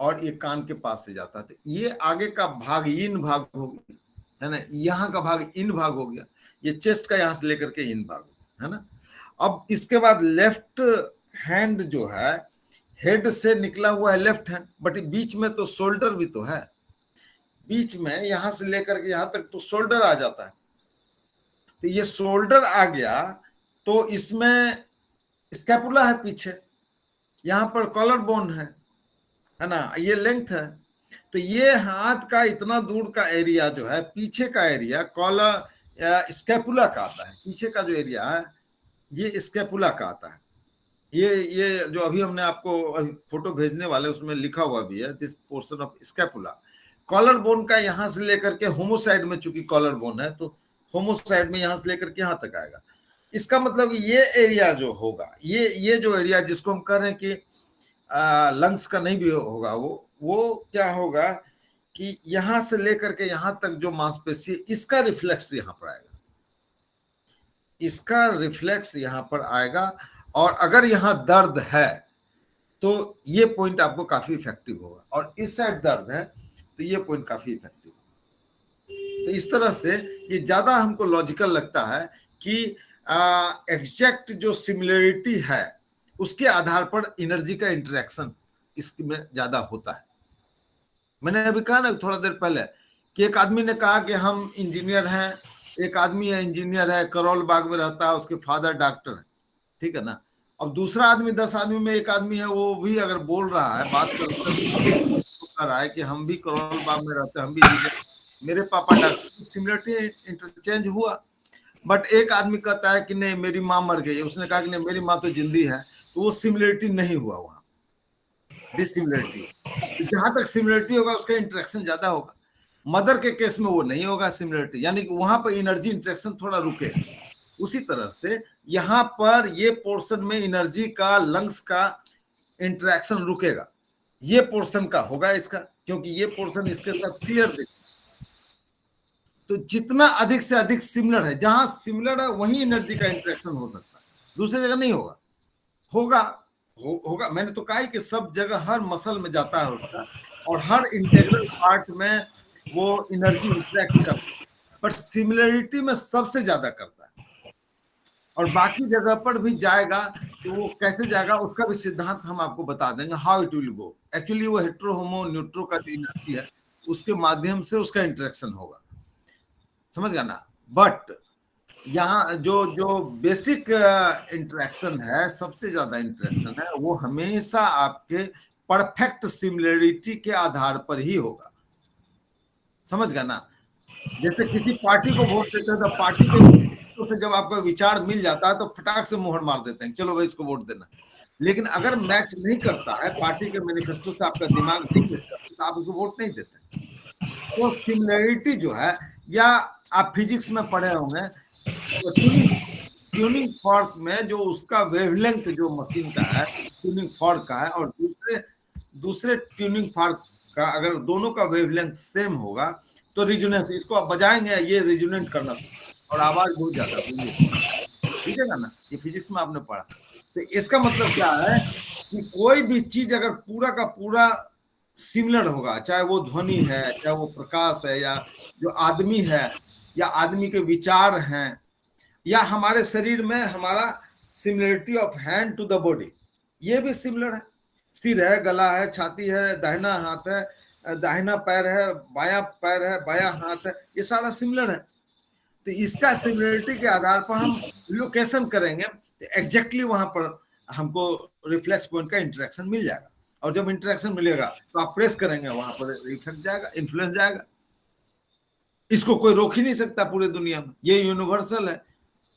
Speaker 1: और ये कान के पास से जाता है, तो ये आगे का भाग इन भाग हो गया, है ना, यहाँ का भाग इन भाग हो गया, ये चेस्ट का यहाँ से लेकर के इन भाग हो गया, है ना। अब इसके बाद लेफ्ट हैंड जो है हेड से निकला हुआ है लेफ्ट हैंड, बट बीच में तो शोल्डर भी तो है, बीच में यहां से लेकर के यहां तक तो शोल्डर आ जाता है, तो ये शोल्डर आ गया, तो इसमें स्कैपुला है पीछे, यहाँ पर कॉलर बोन है ना, ये लेंथ है, तो ये हाथ का इतना दूर का एरिया जो है, पीछे का एरिया कॉलर स्कैपुला का आता है, पीछे का जो एरिया है ये स्कैपुला का आता है। ये जो अभी हमने आपको फोटो भेजने वाले उसमें लिखा हुआ भी है, this portion of scapula. Collar bone का यहाँ से लेकर के होमोसाइड में, चूंकि कॉलर बोन है तो होमोसाइड में यहाँ से लेकर के यहाँ तक आएगा। इसका मतलब ये एरिया जो होगा, ये जो एरिया जिसको हम कह रहे हैं कि लंग्स का नहीं भी होगा, वो क्या होगा कि यहां से लेकर के यहां तक जो मांसपेशी, इसका रिफ्लेक्स यहां पर आएगा, इसका रिफ्लेक्स यहां पर आएगा, और अगर यहां दर्द है तो ये पॉइंट आपको काफी इफेक्टिव होगा, और इस साइड दर्द है तो ये पॉइंट काफी इफेक्टिव होगा। तो इस तरह से ये ज्यादा हमको लॉजिकल लगता है कि एग्जैक्ट जो सिमिलरिटी है उसके आधार पर एनर्जी का इंटरेक्शन इसमें ज्यादा होता है। मैंने अभी कहा ना थोड़ा देर पहले कि एक आदमी ने कहा कि हम इंजीनियर हैं, एक आदमी है इंजीनियर है, करोल बाग में रहता है, उसके फादर डॉक्टर है, ठीक है ना। अब दूसरा आदमी 10 आदमी में एक आदमी है, वो भी अगर बोल रहा है, बात कर रहा है कि हम भी करोल बाग में रहते हैं, हम भी इंजीनियर, मेरे पापा डॉक्टर, सिमिलरिटी इंटरचेंज हुआ। बट एक आदमी कहता है कि नहीं मेरी माँ मर गई, उसने कहा कि नहीं मेरी माँ तो जिंदी है, तो वो सिमिलरिटी नहीं हुआ, वहां डिसिमिलरिटी। जहां तक सिमिलरिटी होगा उसका इंटरेक्शन ज्यादा होगा। मदर के केस में वो नहीं होगा सिमिलरिटी, यानी कि वहां पर एनर्जी इंटरेक्शन थोड़ा रुके। उसी तरह से यहाँ पर ये पोर्शन में एनर्जी का, लंग्स का इंटरेक्शन रुकेगा, ये पोर्शन का होगा इसका, क्योंकि ये पोर्शन इसके साथ क्लियर दिख। तो जितना अधिक से अधिक सिमिलर है, जहां सिमिलर है वहीं एनर्जी का इंटरेक्शन हो सकता है, दूसरी जगह नहीं होगा। होगा मैंने तो कहा कि सब जगह हर मसल में जाता है उसका, और हर इंटीग्रल पार्ट में वो एनर्जी इंटरेक्ट करता है, बट सिमिलरिटी में सबसे ज्यादा करता है। और बाकी जगह पर भी जाएगा तो वो कैसे जाएगा उसका भी सिद्धांत हम आपको बता देंगे, how it will go. Actually वो हेट्रो होमो न्यूट्रो का जो एनर्जी है उसके माध्यम से उसका इंटरेक्शन होगा, समझ गया ना। बट यहाँ जो बेसिक इंटरेक्शन है, सबसे ज्यादा इंटरेक्शन है, वो हमेशा आपके परफेक्ट सिमिलरिटी के आधार पर ही होगा, समझ गया ना। जैसे किसी पार्टी को वोट देते हैं तो पार्टी के से जब आपका विचार मिल जाता है तो फटाक से मोहर मार देते हैं, चलो भाई इसको वोट देना। लेकिन अगर मैच नहीं करता है, पार्टी के मैनिफेस्टो से आपका दिमाग नहीं मैच करता, तो आप उसको वोट नहीं देते। तो सिमिलरिटी जो है, या आप फिजिक्स में पढ़े होंगे ट्यूनिंग फॉर्क में, जो उसका वेवलेंथ जो मशीन का है ट्यूनिंग फॉर्क का है, और दूसरे ट्यूनिंग फॉर्क का अगर दोनों का वेवलेंथ सेम होगा तो रिजोनेंस, इसको आप बजाएंगे ये रिजोनेट करना और आवाज बहुत ज्यादा होगी, ठीक है ना। ये फिजिक्स में आपने पढ़ा। तो इसका मतलब क्या है कि कोई भी चीज अगर पूरा का पूरा सिमिलर होगा, चाहे वो ध्वनि है, चाहे वो प्रकाश है, या जो आदमी है, या आदमी के विचार हैं, या हमारे शरीर में हमारा similarity of hand to the body, ये भी सिमिलर है। सिर है, गला है, छाती है, दाहिना हाथ है, दाहिना पैर है, बायां पैर है, बायां हाथ है, ये सारा सिमिलर है। तो इसका सिमिलरिटी के आधार पर हम लोकेशन करेंगे तो एग्जैक्टली वहां पर हमको रिफ्लेक्स पॉइंट का इंटरेक्शन मिल जाएगा, और जब इंटरेक्शन मिलेगा तो आप प्रेस करेंगे, वहां पर इफेक्ट जाएगा, इन्फ्लुएंस जाएगा। इसको कोई रोक ही नहीं सकता पूरे दुनिया में, ये यूनिवर्सल है,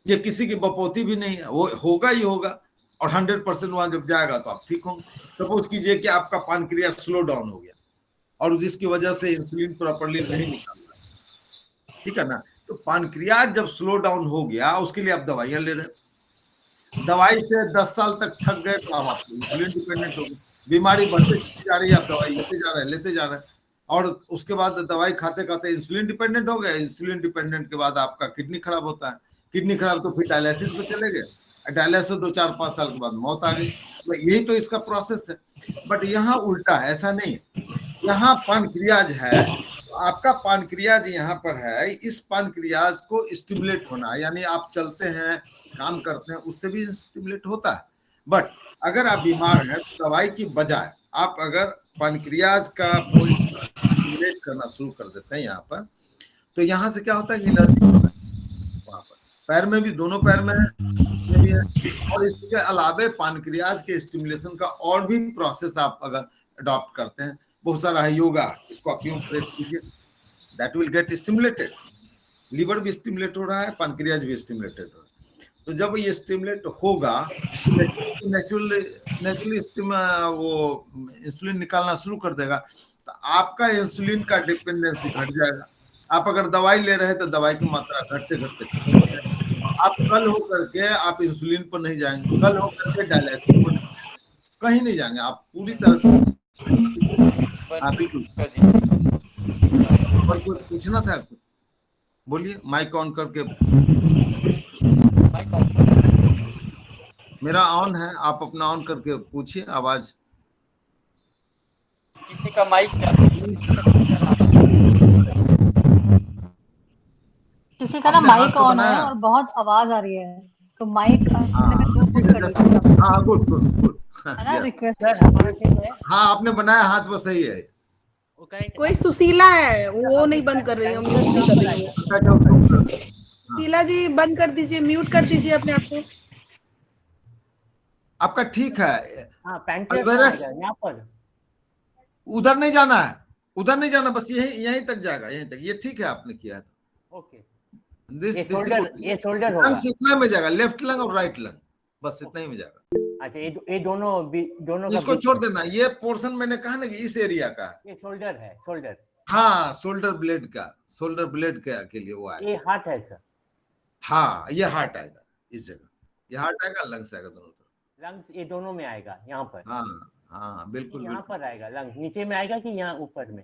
Speaker 1: ये किसी की बपौती भी नहीं है, वो होगा ही होगा। और 100% वहां जब जाएगा तो आप ठीक होंगे। सपोज कीजिए कि आपका पानक्रिया स्लो डाउन हो गया और जिसकी वजह से इंसुलिन प्रॉपर्ली नहीं निकाल रहा, ठीक है ना। तो पानक्रिया जब स्लो डाउन हो गया, उसके लिए आप दवाइयां ले रहे हैं, दवाई से 10 साल तक थक गए तो आप इंसुलिन डिपेंडेंट हो गए, बीमारी बढ़ती जा रही है, आप दवाई लेते जा रहे हैं, और उसके बाद दवाई खाते खाते इंसुलिन डिपेंडेंट हो गए। इंसुलिन डिपेंडेंट के बाद आपका किडनी खराब होता है, किडनी खराब तो फिर डायलिसिस पे चले गए, डायलिसिस 2-4-5 साल के बाद मौत आ गई। यही तो इसका प्रोसेस है। बट यहाँ उल्टा है, ऐसा नहीं है। यहाँ पानक्रियाज है, आपका पानक्रियाज यहाँ पर है, इस पानक्रियाज को स्टिमुलेट होना है, यानी आप चलते हैं, काम करते हैं, उससे भी स्टिमुलेट होता है। बट अगर आप बीमार हैं तो दवाई की बजाय आप अगर पानक्रियाज का स्टिमुलेट करना शुरू कर देते हैं यहाँ पर, तो यहाँ से क्या होता है कि एनर्जी वहां पर पैर में भी, दोनों पैर में है, इसमें भी है। और इसके अलावा पानक्रियाज के स्टिमुलेशन का और भी प्रोसेस आप अगर अडॉप्ट करते हैं, बहुत सारा है, योगा, इसको आप यूं प्रेस कीजिए, that will get stimulated. Liver भी स्टिमुलेट हो रहा है, पानक्रियाज भी स्टिमुलेटेड हो रहा है। तो जब ये स्टिमुलेट होगा, नेचुरली वो इंसुलिन निकालना शुरू कर देगा, तो आपका इंसुलिन का डिपेंडेंसी घट जाएगा। आप अगर दवाई ले रहे हैं तो दवाई की मात्रा घटते घटते आप कल हो करके आप इंसुलिन पर नहीं जाएंगे, कल हो करके डायलिसिस पर कहीं नहीं जाएंगे, आप पूरी तरह से आप ही कुछ पूछना था आपको, बोलिए, माइक ऑन करके। मेरा ऑन है, आप अपना ऑन करके पूछिए, आवाज।
Speaker 5: किसी का माइक
Speaker 4: किसी का ना माइक ऑन है और बहुत आवाज आ रही है, तो माइक
Speaker 1: गुड,
Speaker 4: है ना, रिक्वेस्ट।
Speaker 1: हाँ आपने बनाया हाथ, बस सही है।
Speaker 5: वो करेक्ट।
Speaker 3: कोई सुशीला है, वो नहीं बंद कर रही है, म्यूट नहीं कर रही है। सुशीला जी बंद कर दीजिए, म्यूट कर दीजिए अपने आप को।
Speaker 1: आपका ठीक है।
Speaker 5: हाँ पैंक्रियास
Speaker 1: अल्वेरस
Speaker 5: आएगा यहाँ पर।
Speaker 1: उधर नहीं जाना है, उधर नहीं जाना, बस यहीं यहीं तक जाएगा, यहीं तक। ये ठीक है आपने किया है।
Speaker 5: ओके
Speaker 1: दिस
Speaker 5: ये
Speaker 1: दिस
Speaker 5: शोल्डर होगा।
Speaker 1: लंग्स इतना में जाएगा, लेफ्ट लंग और राइट लंग, बस इतना ही में जाएगा।
Speaker 5: अच्छा ये दोनों का
Speaker 1: इसको छोड़ देना, ये पोर्शन मैंने कहा ना कि इस एरिया का है।
Speaker 5: ये शोल्डर है, शोल्डर।
Speaker 1: हाँ शोल्डर ब्लेड का, शोल्डर ब्लेड के लिए वो आएगा।
Speaker 5: ये हार्ट है सर।
Speaker 1: हाँ ये हार्ट आएगा इस जगह, ये हार्ट आएगा, लंग्स आएगा दोनों तरफ।
Speaker 5: लंग्स ये दोनों में आएगा यहाँ पर।
Speaker 1: हाँ हाँ बिल्कुल
Speaker 5: यहाँ
Speaker 1: बिल्कुल।
Speaker 5: पर आएगा लंग्स, नीचे में आएगा कि यहाँ ऊपर में?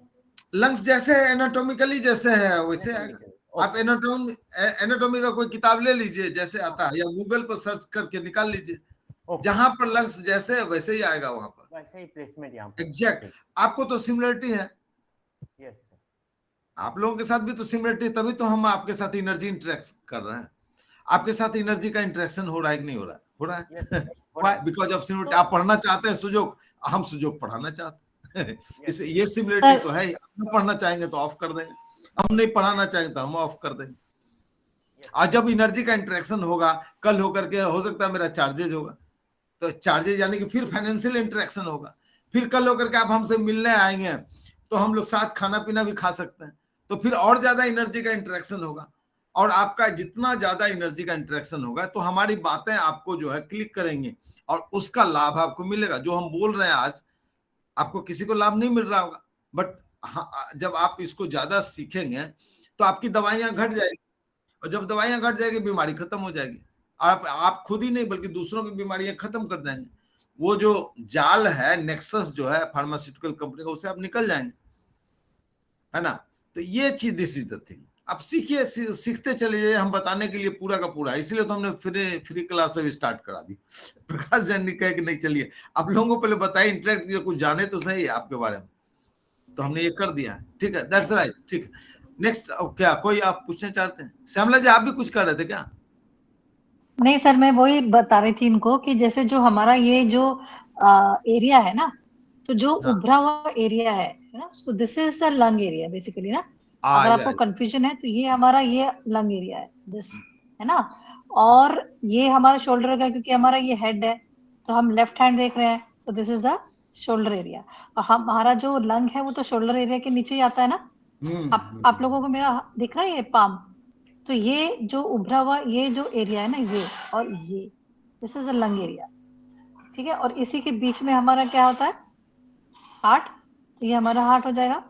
Speaker 1: लंग्स जैसे एनाटॉमिकली जैसे है वैसे आएगा। आप एनाटॉमी का कोई किताब ले लीजिए जैसे आता है, या गूगल पर सर्च करके निकाल लीजिए, जहां पर लंग्स जैसे है वैसे ही आएगा वहां पर,
Speaker 5: वैसे ही प्लेसमेंट यहाँ पर।
Speaker 1: एग्जैक्ट। आपको तो सिमिलरिटी है,
Speaker 5: यस
Speaker 1: आप लोगों के साथ भी तो सिमिलरिटी, तभी तो हम आपके साथ एनर्जी इंटरेक्ट कर रहे हैं। आपके साथ एनर्जी का इंटरेक्शन हो रहा है कि नहीं हो रहा है? हो रहा है बिकॉज ऑफ सिमिलरिटी। आप पढ़ना चाहते हैं सुजोग, हम सुजोग पढ़ाना चाहते हैं इसे, ये सिमिलरिटी तो है। हम पढ़ना चाहेंगे तो ऑफ कर देंगे, हम नहीं पढ़ाना चाहेंगे तो हम ऑफ कर देंगे। और जब एनर्जी का इंटरेक्शन होगा, कल होकर के हो सकता है मेरा चार्जेज होगा, तो चार्जेज यानी कि फिर फाइनेंशियल इंटरेक्शन होगा, फिर कल होकर के आप हमसे मिलने आएंगे तो हम लोग साथ खाना पीना भी खा सकते हैं, तो फिर और ज्यादा एनर्जी का इंटरेक्शन होगा। और आपका जितना ज्यादा एनर्जी का इंटरेक्शन होगा तो हमारी बातें आपको जो है क्लिक करेंगे और उसका लाभ आपको मिलेगा। जो हम बोल रहे हैं आज, आपको किसी को लाभ नहीं मिल रहा होगा, बट जब आप इसको ज्यादा सीखेंगे तो आपकी दवाइयां घट जाएगी, और जब दवाइयां घट जाएगी बीमारी खत्म हो जाएगी। आप खुद ही नहीं बल्कि दूसरों की बीमारियां खत्म कर देंगे। वो जो जाल है, नेक्सस जो है फार्मास्यूटिकल कंपनी का, उससे आप निकल जाएंगे, है ना। तो ये चीज, दिस इज द थिंग। आप सीखिए, सीखते चले जाइए, हम बताने के लिए पूरा का पूरा, इसलिए तो हमने फ्री क्लास से भी स्टार्ट करा दी। प्रकाश जैन ने कहा कि नहीं चलिए आप लोगों को पहले बताइए, इंटरेक्ट किया, कुछ जाने तो सही आपके बारे में, तो हमने ये कर दिया। ठीक है, दैट्स राइट। ठीक है, नेक्स्ट क्या कोई आप पूछना चाहते हैं? श्यामला जी आप भी कुछ कर रहे थे क्या?
Speaker 4: नहीं सर, मैं वही बता रही थी इनको कि जैसे जो हमारा ये जो एरिया है ना, तो जो उभरा हुआ एरिया है ना, तो this is the lung area basically ना। अगर आपको कंफ्यूजन है तो ये हमारा ये लंग एरिया है, दिस है ना। और ये हमारा शोल्डर का, क्योंकि हमारा ये हेड है तो हम लेफ्ट हैंड देख रहे हैं, तो this is the shoulder area. और हमारा जो लंग है वो तो शोल्डर एरिया के नीचे ही आता है ना। आप लोगों को मेरा दिख रहा है ये पाम? तो ये जो उभरा हुआ ये जो एरिया है ना, ये और ये, this is a lung area, ठीक है। और इसी के बीच में हमारा क्या होता है? हार्ट। तो ये हमारा हार्ट हो जाएगा,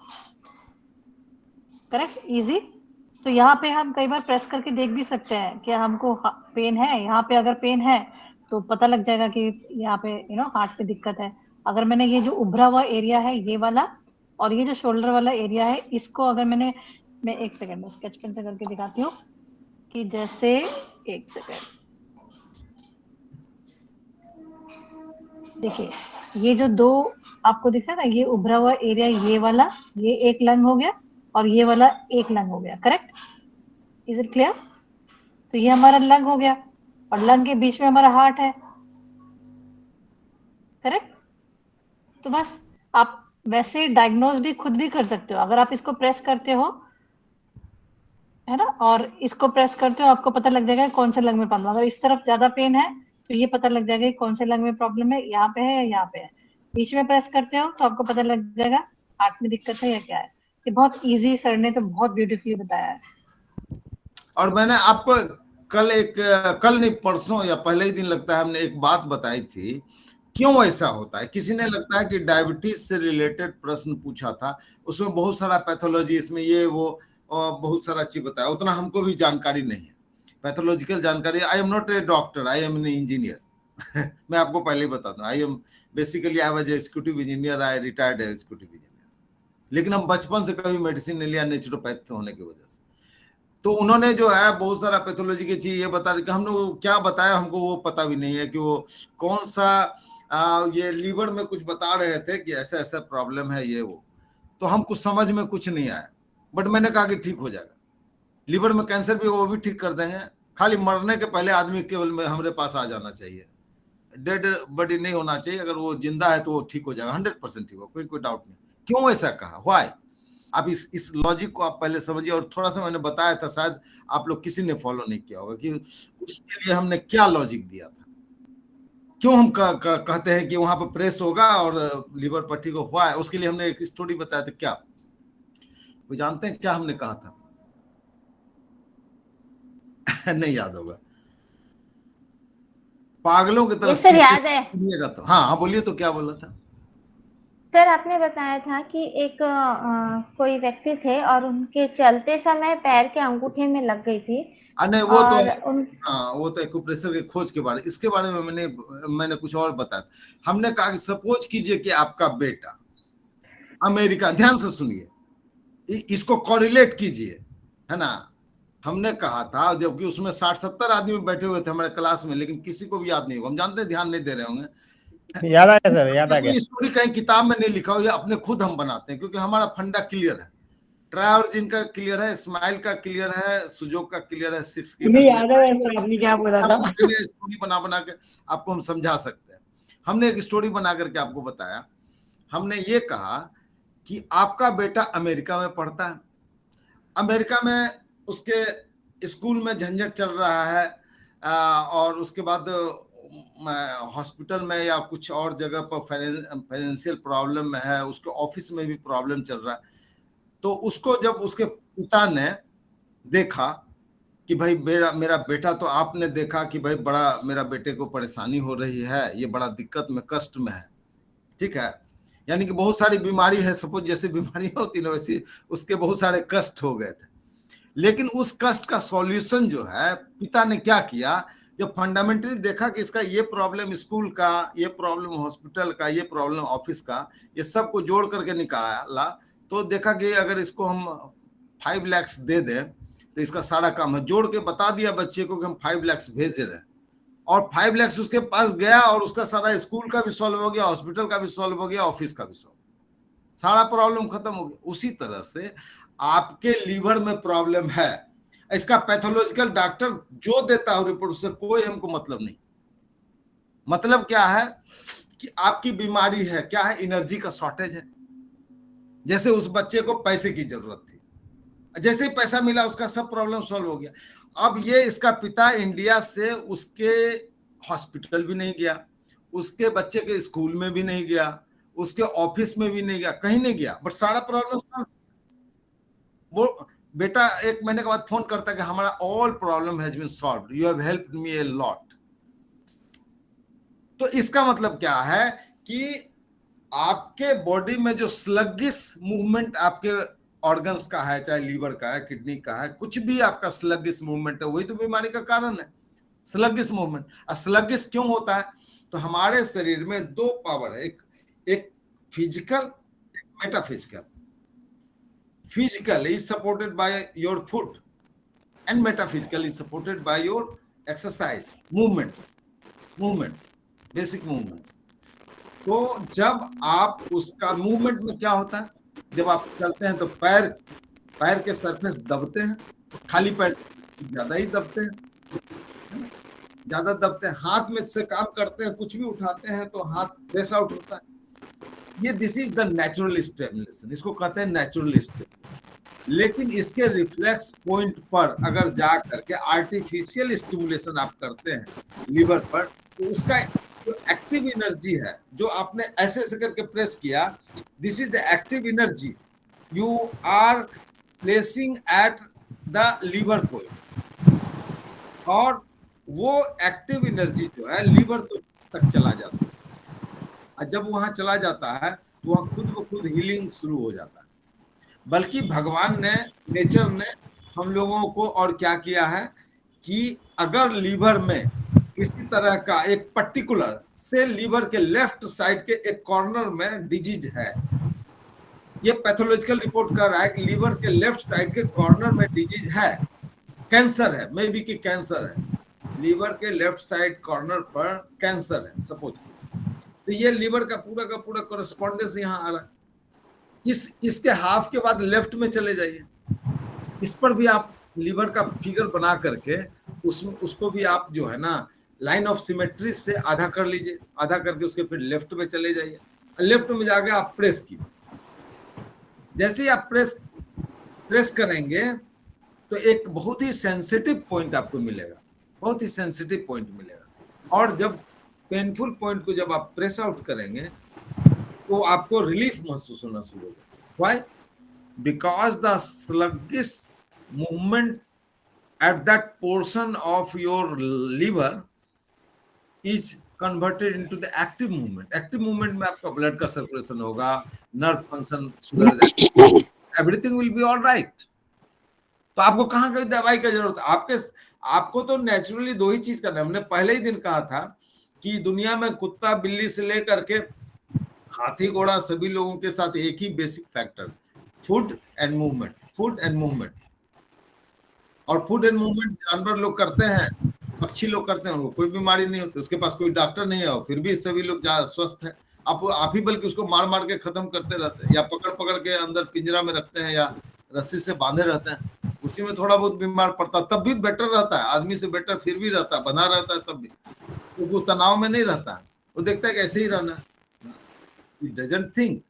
Speaker 4: करेक्ट, इजी। तो यहाँ पे हम कई बार प्रेस करके देख भी सकते हैं कि हमको पेन है। यहाँ पे अगर पेन है तो पता लग जाएगा कि यहाँ पे हार्ट पे दिक्कत है। अगर मैंने ये जो उभरा हुआ एरिया है ये वाला, और ये जो शोल्डर वाला एरिया है, इसको अगर मैं एक सेकंड में स्केच पेन से करके दिखाती हूँ कि जैसे, एक सेकंड, देखिए ये जो दो आपको दिख रहा है ना, ये उभरा हुआ एरिया, ये वाला, ये एक लंग हो गया और ये वाला एक लंग हो गया, करेक्ट। Is it clear? तो ये हमारा लंग हो गया और लंग के बीच में हमारा हार्ट है, करेक्ट। तो बस आप वैसे डायग्नोज भी खुद भी कर सकते हो। अगर आप इसको प्रेस करते हो, है ना, और इसको प्रेस करते हो, आपको पता लग जाएगा कौन से लंग में प्रॉब्लम। अगर इस तरफ ज्यादा पेन है तो ये पता लग जाएगा कौन से लंग में प्रॉब्लम है, यहाँ पे है या यहाँ पे है। बीच में प्रेस करते हो तो आपको पता लग जाएगा हार्ट में दिक्कत है या क्या है। ये बहुत इजी, सर ने तो बहुत ब्यूटीफुली बताया है।
Speaker 1: और मैंने आपको कल नहीं परसों या पहले ही दिन लगता है हमने एक बात बताई थी, क्यों ऐसा होता है। किसी ने लगता है कि डायबिटीज से रिलेटेड प्रश्न पूछा था, उसमें बहुत सारा पैथोलॉजी, इसमें ये वो बहुत सारा चीज बताया, उतना हमको भी जानकारी नहीं है, पैथोलॉजिकल जानकारी। I am not a doctor, I am an engineer. मैं आपको पहले ही बता दूं, I am basically I was executive engineer, I retired executive engineer. लेकिन हम बचपन से कभी मेडिसिन नहीं लिया, नेचुरोपैथ होने की वजह से। तो उन्होंने जो है बहुत सारा पैथोलॉजी की चीज ये बता रहे कि हमने वो क्या बताया हमको वो पता भी नहीं है कि वो कौन सा ये लीवर में कुछ बता रहे थे कि ऐसा ऐसा प्रॉब्लम है ये वो। तो हम कुछ समझ में कुछ नहीं आया, बट मैंने कहा कि ठीक हो जाएगा। लीवर में कैंसर भी वो भी ठीक कर देंगे, खाली मरने के पहले आदमी केवल में हमारे पास आ जाना चाहिए, डेड बॉडी नहीं होना चाहिए। अगर वो जिंदा है तो वो ठीक हो जाएगा, 100% ठीक हो, कोई डाउट नहीं। क्यों ऐसा कहा, व्हाई? आप इस लॉजिक को आप पहले समझिए। और थोड़ा सा मैंने बताया था, शायद आप लोग किसी ने फॉलो नहीं किया होगा, कि उसके लिए हमने क्या लॉजिक दिया था। क्यों हम कहते हैं कि वहां पर प्रेस होगा और लीवर पट्टी को हुआ है, उसके लिए हमने एक स्टोरी बताया था। क्या कोई जानते हैं क्या हमने कहा था? नहीं याद होगा, पागलों की तरह
Speaker 6: सर याद है
Speaker 1: सुनिएगा तो। हाँ हाँ, बोलिए तो, क्या बोला था?
Speaker 6: सर, आपने बताया था कि एक कोई व्यक्ति थे और उनके चलते समय पैर के अंगूठे में लग गई थी।
Speaker 1: नहीं, वो
Speaker 6: और
Speaker 1: तो हाँ, वो तो एक्यूप्रेशर के खोज के बारे, इसके बारे में मैंने कुछ और बताया। हमने कहा कि सपोज कीजिए कि आपका बेटा अमेरिका, ध्यान से सुनिए, इसको कोरिलेट कीजिए, है ना। हमने कहा था, जबकि उसमें 60-70 आदमी बैठे हुए थे हमारे क्लास में, लेकिन किसी को भी याद नहीं होगा, हम जानते हैं, ध्यान नहीं दे रहे होंगे।
Speaker 7: याद आ गया सर, याद आ गया।
Speaker 1: स्टोरी कहीं किताब में नहीं लिखा हो, या अपने खुद हम बनाते हैं, क्योंकि हमारा फंडा क्लियर है। ट्रायोर्जिन का क्लियर है, स्माइल का क्लियर है, सुजोग का क्लियर है, 6 की
Speaker 2: मुझे याद है सर आपने क्या बोला था।
Speaker 1: स्टोरी बना के आपको हम समझा सकते हैं। हमने एक स्टोरी बना करके आपको बताया। हमने ये कहा कि आपका बेटा अमेरिका में पढ़ता है, अमेरिका में उसके स्कूल में झंझट चल रहा है, और उसके बाद हॉस्पिटल में या कुछ और जगह पर फाइनेंशियल प्रॉब्लम में है, उसके ऑफिस में भी प्रॉब्लम चल रहा है। तो उसको जब उसके पिता ने देखा कि भाई मेरा बेटा, तो आपने देखा कि भाई बड़ा मेरा बेटे को परेशानी हो रही है, ये बड़ा दिक्कत में, कष्ट में है, ठीक है, यानी कि बहुत सारी बीमारी है, सपोज जैसे बीमारी होती ना, वैसे उसके बहुत सारे कष्ट हो गए थे। लेकिन उस कष्ट का सॉल्यूशन जो है, पिता ने क्या किया, जब फंडामेंटली देखा कि इसका ये प्रॉब्लम स्कूल का, ये प्रॉब्लम हॉस्पिटल का, ये प्रॉब्लम ऑफिस का, ये सब को जोड़ करके निकाला, तो देखा कि अगर इसको हम 5 लाख दे दें तो इसका सारा काम है। जोड़ के बता दिया बच्चे को कि हम 5 लाख भेज रहे हैं, और 5 लाख उसके पास गया, और उसका सारा स्कूल का भी सॉल्व हो गया, हॉस्पिटल का भी सॉल्व हो गया, ऑफिस का भी सॉल्व, सारा प्रॉब्लम खत्म हो गया। उसी तरह से आपके लीवर में प्रॉब्लम है, इसका पैथोलॉजिकल डॉक्टर जो देता है रिपोर्ट, उससे कोई हमको मतलब नहीं। मतलब क्या है कि आपकी बीमारी है, क्या है, एनर्जी का शॉर्टेज है। जैसे उस बच्चे को पैसे की जरूरत थी, जैसे ही पैसा मिला उसका सब प्रॉब्लम सॉल्व हो गया। अब ये इसका पिता इंडिया से उसके हॉस्पिटल भी नहीं गया, उसके बच्चे के स्कूल में भी नहीं गया, उसके ऑफिस में भी नहीं गया, कहीं नहीं गया, बट सारा प्रॉब्लम सॉल्व। वो बेटा 1 महीने के बाद फोन करता है कि हमारा all problem has been solved, you have helped me a lot. तो इसका मतलब क्या है कि आपके बॉडी में जो स्लगिश मूवमेंट आपके ऑर्गन्स का है, चाहे लीवर का है, किडनी का है, कुछ भी आपका स्लगिश मूवमेंट है, वही तो बीमारी का कारण है, स्लगिश मूवमेंट। स्लगिश क्यों होता है? तो हमारे शरीर में 2 पावर है, एक फिजिकल, एक metaphysical. Physical is supported by your food, and metaphysical is supported by your exercise, movements, basic movements. तो जब आप उसका मूवमेंट में क्या होता है, जब आप चलते हैं तो पैर के सरफेस दबते हैं, खाली पैर ज्यादा ही दबते हैं, ज्यादा दबते हैं। हाथ में से काम करते हैं, कुछ भी उठाते हैं तो हाथ प्रेस आउट होता है। ये this is the natural stimulation, इसको कहते हैं नेचुरल स्टिमुलेशन। लेकिन इसके रिफ्लेक्स पॉइंट पर अगर जा करके आर्टिफिशियल स्टिमुलेशन आप करते हैं लीवर पर, तो उसका जो एक्टिव एनर्जी है, जो आपने ऐसे ऐसे करके प्रेस किया, this is the active energy you are placing at the liver point, और वो एक्टिव एनर्जी जो है लीवर तक चला जाता है। जब वहां चला जाता है तो वहां खुद ब खुद हीलिंग शुरू हो जाता है। बल्कि भगवान ने, नेचर ने हम लोगों को और क्या किया है कि अगर लीवर में किसी तरह का एक पर्टिकुलर से लीवर के लेफ्ट साइड के एक कॉर्नर में डिजीज है, ये पैथोलॉजिकल रिपोर्ट कर रहा है कि लीवर के लेफ्ट साइड के कॉर्नर में डिजीज है, कैंसर है, मे बी कि कैंसर है, लीवर के लेफ्ट साइड कॉर्नर पर कैंसर है सपोज, तो ये लीवर का पूरा कोरेस्पॉन्डेंस यहाँ आ रहा है। इसके हाफ के बाद लेफ्ट में चले जाइए, इस पर भी आप लीवर का फिगर बना करके उसको भी आप जो है ना लाइन ऑफ सिमेट्री से आधा कर लीजिए, आधा करके उसके फिर लेफ्ट में चले जाइए, लेफ्ट में जाके आप प्रेस कीजिए, जैसे ही आप प्रेस करेंगे तो एक बहुत ही सेंसिटिव पॉइंट आपको मिलेगा, बहुत ही सेंसिटिव पॉइंट मिलेगा। और जब पेनफुल पॉइंट को जब आप प्रेस आउट करेंगे तो आपको रिलीफ महसूस होना शुरू होगा। Why? Because the sluggish movement at that portion of your liver is converted into the active movement. Active movement में आपका ब्लड का सर्कुलेशन होगा, नर्व फंक्शन सुधर जाएगा, everything will be all right. तो आपको कहाँ कोई दवाई का जरूरत है? आपको तो नेचुरली दो ही चीज करना है। हमने पहले ही दिन कहा था कि दुनिया में कुत्ता बिल्ली से लेकर के हाथी घोड़ा सभी लोगों के साथ एक ही basic factor, food and movement, food and movement. और फूड एंड मूवमेंट जानवर लोग करते हैं, पक्षी लोग करते हैं, उनको कोई बीमारी नहीं होती, उसके पास कोई डॉक्टर नहीं है, फिर भी सभी लोग स्वस्थ हैं। आप ही बल्कि उसको मार मार के खत्म करते रहते हैं, या पकड़ पकड़ के अंदर पिंजरा में रखते हैं, या रस्सी से बांधे रहते हैं, उसी में थोड़ा बहुत बीमार पड़ता, तब भी बेटर रहता है, आदमी से बेटर फिर भी रहता है, बना रहता है तब भी, क्योंकि वो तनाव में नहीं रहता है, वो देखता है कि ऐसे ही रहना है, इट डजंट थिंक।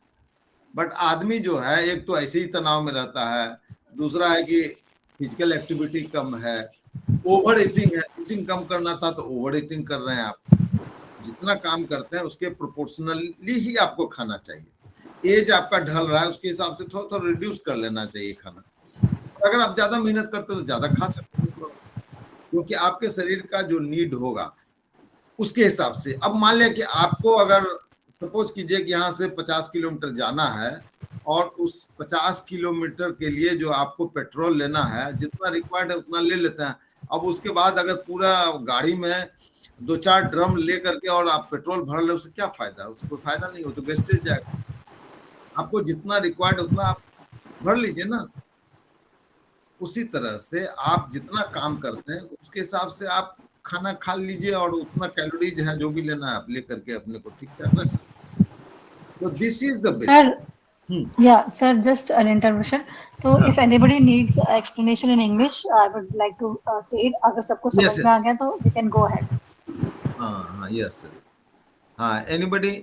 Speaker 1: बट आदमी जो है, एक तो ऐसे ही तनाव में रहता है, दूसरा है कि फिजिकल एक्टिविटी कम है, ओवर ईटिंग है, ईटिंग कम करना था तो ओवर ईटिंग कर रहे हैं आप। जितना काम करते हैं उसके प्रोपोर्शनली ही आपको खाना चाहिए। एज आपका ढल रहा है उसके हिसाब से थोड़ा थोड़ा रिड्यूस कर लेना चाहिए खाना। अगर आप ज्यादा मेहनत करते हो तो ज्यादा खा सकते हो, क्योंकि आपके शरीर का जो नीड होगा उसके हिसाब से। अब मान लिया कि आपको अगर सपोज कीजिए कि यहाँ से 50 किलोमीटर जाना है, और उस 50 किलोमीटर के लिए जो आपको पेट्रोल लेना है, जितना रिक्वायर्ड है उतना ले लेते हैं। अब उसके बाद अगर पूरा गाड़ी में 2-4 ड्रम ले करके और आप पेट्रोल भर ले, उससे क्या फायदा? उससे कोई फायदा नहीं हो, तो वेस्टेज जाएगा। आपको जितना रिक्वायर्ड उतना आप भर लीजिए ना। उसी तरह से आप जितना काम करते हैं उसके हिसाब से आप खाना खा लीजिए, और उतना कैलोरीज है जो भी लेना है आप ले करके अपने को ठीक ठाक रख सकते। तो this is the best.
Speaker 4: Yeah, sir, just an intervention. So, if anybody needs explanation in English, I would like to say it. अगर सबको समझ में आ गया तो we can go ahead.
Speaker 1: हाँ, yes. हाँ, anybody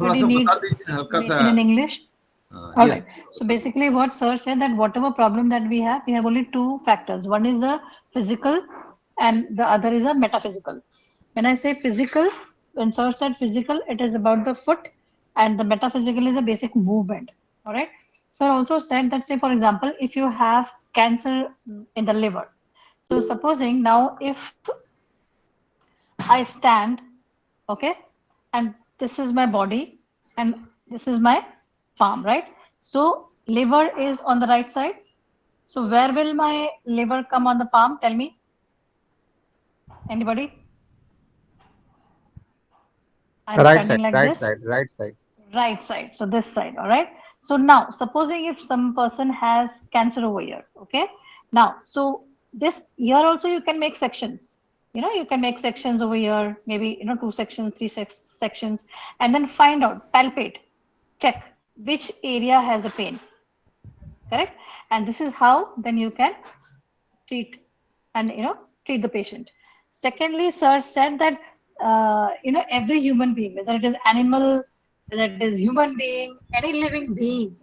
Speaker 1: थोड़ा सा बता दीजिए हल्का सा
Speaker 4: in English. All
Speaker 1: yes.
Speaker 4: right. So basically, what sir said, that whatever problem that we have only two factors. One is the physical, and the other is the metaphysical. When I say physical, when sir said physical, it is about the foot. And the metaphysical is a basic movement. All right. Sir also said that, say, for example, if you have cancer in the liver. So supposing now if I stand, okay, and this is my body and this is my palm, right? So liver is on the right side. So where will my liver come on the palm? Tell me. Anybody? I'm
Speaker 7: right
Speaker 4: standing
Speaker 7: side,
Speaker 4: like
Speaker 7: right
Speaker 4: this.
Speaker 7: side, right side.
Speaker 4: Right side. So this side. All right. So now supposing if some person has cancer over here, okay, now so this here also you can make sections, you can make sections over here, maybe 2 sections, 3 sections, and then find out, palpate, check which area has a pain, correct? And this is how then you can treat and treat the patient. Secondly, sir said that every human being, whether it is animal, whether it is human being, any living being,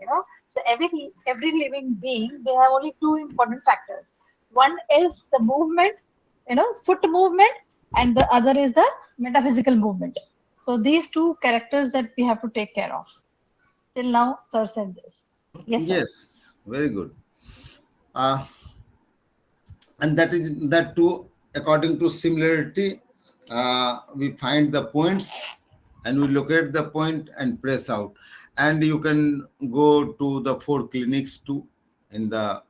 Speaker 4: so every living being, they have only 2 important factors. One is the movement, foot movement, and the other is the metaphysical movement. So these 2 characters that we have to take care of. Till now, sir said this. Yes, sir.
Speaker 1: Yes, very good. And that too, according to similarity, we find the points and we locate the point and press out. And you can go to the 4 clinics too, in the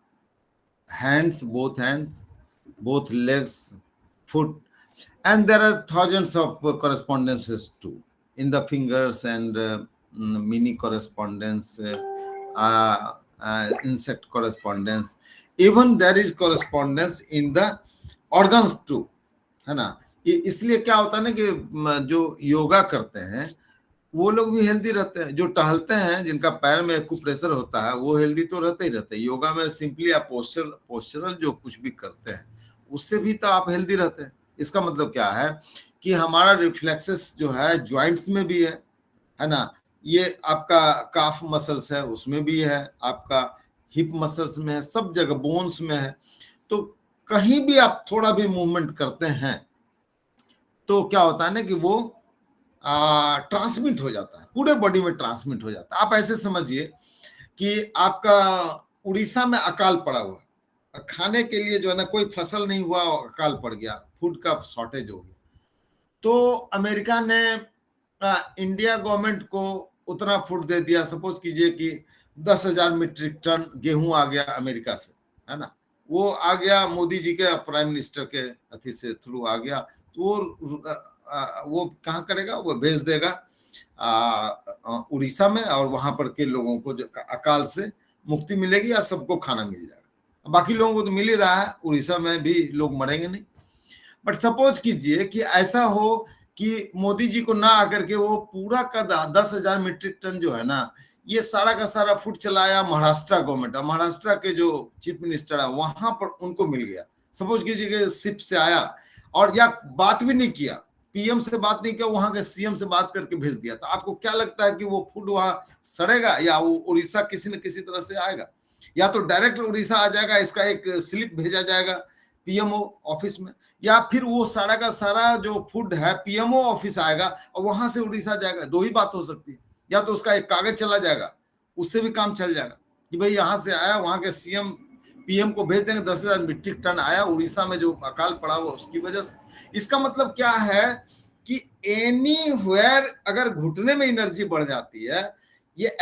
Speaker 1: hands, both legs, foot, and there are thousands of correspondences too, in the fingers and mini correspondence, insect correspondence. Even there is correspondence in the organs too, है ना? इसलिए क्या होता है ना कि जो योगा करते हैं वो लोग भी हेल्दी रहते हैं, जो टहलते हैं जिनका पैर में एक्यूप्रेशर होता है वो हेल्दी तो रहते ही रहते हैं। योगा में सिंपली आप पोस्चरल जो कुछ भी करते हैं उससे भी तो आप हेल्दी रहते हैं। इसका मतलब क्या है कि हमारा रिफ्लेक्सेस जो है जॉइंट्स में भी है ना, ये आपका काफ मसल्स है उसमें भी है, आपका हिप मसल्स में है, सब जगह बोन्स में है। तो कहीं भी आप थोड़ा भी मूवमेंट करते हैं तो क्या होता है ना कि वो ट्रांसमिट हो जाता है, पूरे बॉडी में ट्रांसमिट हो जाता है। आप ऐसे समझिए कि आपका उड़ीसा में अकाल पड़ा हुआ, खाने के लिए जो है ना कोई फसल नहीं हुआ, अकाल पड़ गया, फूड का शॉर्टेज हो गया, तो अमेरिका ने इंडिया गवर्नमेंट को उतना फूड दे दिया। सपोज कीजिए कि 10,000 मीट्रिक टन गेहूं आ गया अमेरिका से, है ना, वो आ गया मोदी जी के प्राइम मिनिस्टर के अथी से थ्रू आ गया, तो वो कहाँ करेगा, वो भेज देगा उड़ीसा में, और वहां पर के लोगों को जो अकाल से मुक्ति मिलेगी या सबको खाना मिल जाएगा। बाकी लोगों को तो मिल ही रहा है, उड़ीसा में भी लोग मरेंगे नहीं। बट सपोज कीजिए कि ऐसा हो कि मोदी जी को ना आकर के वो पूरा का 10,000 मीट्रिक टन जो है ना, ये सारा का सारा फूड चलाया महाराष्ट्र गवर्नमेंट, महाराष्ट्र के जो चीफ मिनिस्टर है वहां पर उनको मिल गया। सपोज कीजिए कि शिप से आया और या बात भी नहीं किया, पीएम से बात नहीं किया, वहां के सीएम से बात करके भेज दिया, तो आपको क्या लगता है कि वो फूड वहां सड़ेगा या वो उड़ीसा किसी न किसी तरह से आएगा? या तो डायरेक्ट उड़ीसा आ जाएगा, इसका एक स्लिप भेजा जाएगा पीएमओ ऑफिस में, या फिर वो सारा का सारा जो फूड है पीएमओ ऑफिस आएगा और वहां से उड़ीसा जाएगा। दो ही बात हो सकती है, या तो उसका एक कागज चला जाएगा, उससे भी काम चल जाएगा कि भाई यहाँ से आया, वहां के सीएम पीएम को भेज देंगे 10,000 मीट्रिक टन आया उड़ीसा में जो अकाल पड़ा हुआ उसकी वजह से। इसका मतलब क्या है कि एनीवेयर अगर घुटने में एनर्जी बढ़ जाती है, ये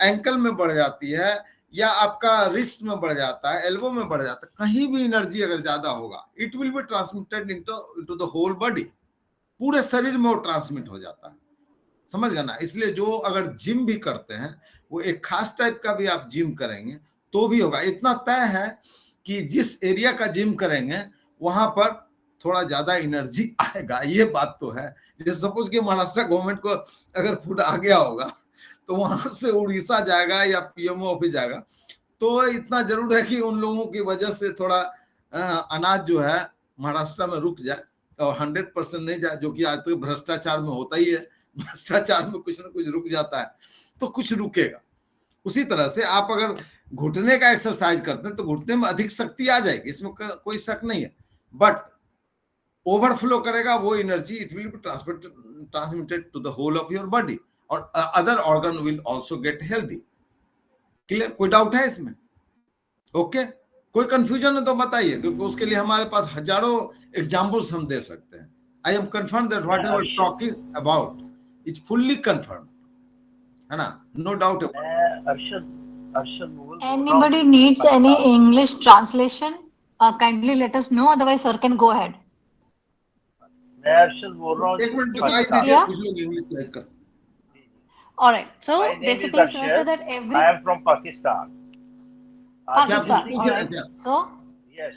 Speaker 1: एंकल में बढ़ जाती है, या आपका रिस्ट में बढ़ जाता है, एल्बो में बढ़ जाता है, कहीं भी एनर्जी अगर ज्यादा होगा, it will be transmitted into the whole body, पूरे शरीर में वो ट्रांसमिट हो जाता है। समझ गए ना? इसलिए जो अगर जिम भी करते हैं वो एक खास टाइप का भी आप जिम करेंगे तो भी होगा। इतना तय है कि जिस एरिया का जिम करेंगे वहां पर थोड़ा ज्यादा एनर्जी आएगा, ये बात तो है। जैसे सपोज कि महाराष्ट्र गवर्नमेंट को अगर फूड आ गया होगा तो वहां से उड़ीसा जाएगा या पीएमओ ऑफिस जाएगा, तो इतना जरूर है कि उन लोगों की वजह से थोड़ा अनाज जो है महाराष्ट्र में रुक जाए, और 100% नहीं जाए, जो कि आज तक भ्रष्टाचार में होता ही है। भ्रष्टाचार में कुछ ना कुछ रुक जाता है तो कुछ रुकेगा। उसी तरह से आप अगर घुटने का एक्सरसाइज करते हैं तो घुटने में अधिक शक्ति आ जाएगी, इसमें कोई शक नहीं है, बट ओवरफ्लो करेगा वो energy, it will be transmitted to the whole of your body, और other organ will also get healthy. Clear? कोई डाउट है इसमें? ओके, कोई कंफ्यूजन है तो बताइए, क्योंकि उसके लिए हमारे पास हजारों एग्जांपल्स हम दे सकते हैं। I am confirm that whatever talking about is fully confirm, है ना? No doubt about.
Speaker 5: Arshad
Speaker 4: Anybody needs any English translation? Kindly let us know, otherwise sir can go ahead.
Speaker 5: मैं अरशद बोल रहा हूँ।
Speaker 1: एक मिनट दिखाई दीजिए, कुछ लोग इंग्लिश लाइक कर।
Speaker 4: All right. So
Speaker 5: My name is
Speaker 4: basically, sir
Speaker 5: Arshad.
Speaker 4: said that every
Speaker 5: I am from Pakistan.
Speaker 1: क्या
Speaker 4: Pakistan.
Speaker 1: पूछ
Speaker 4: All
Speaker 1: रहे
Speaker 4: right.
Speaker 1: क्या?
Speaker 4: So
Speaker 5: Yes,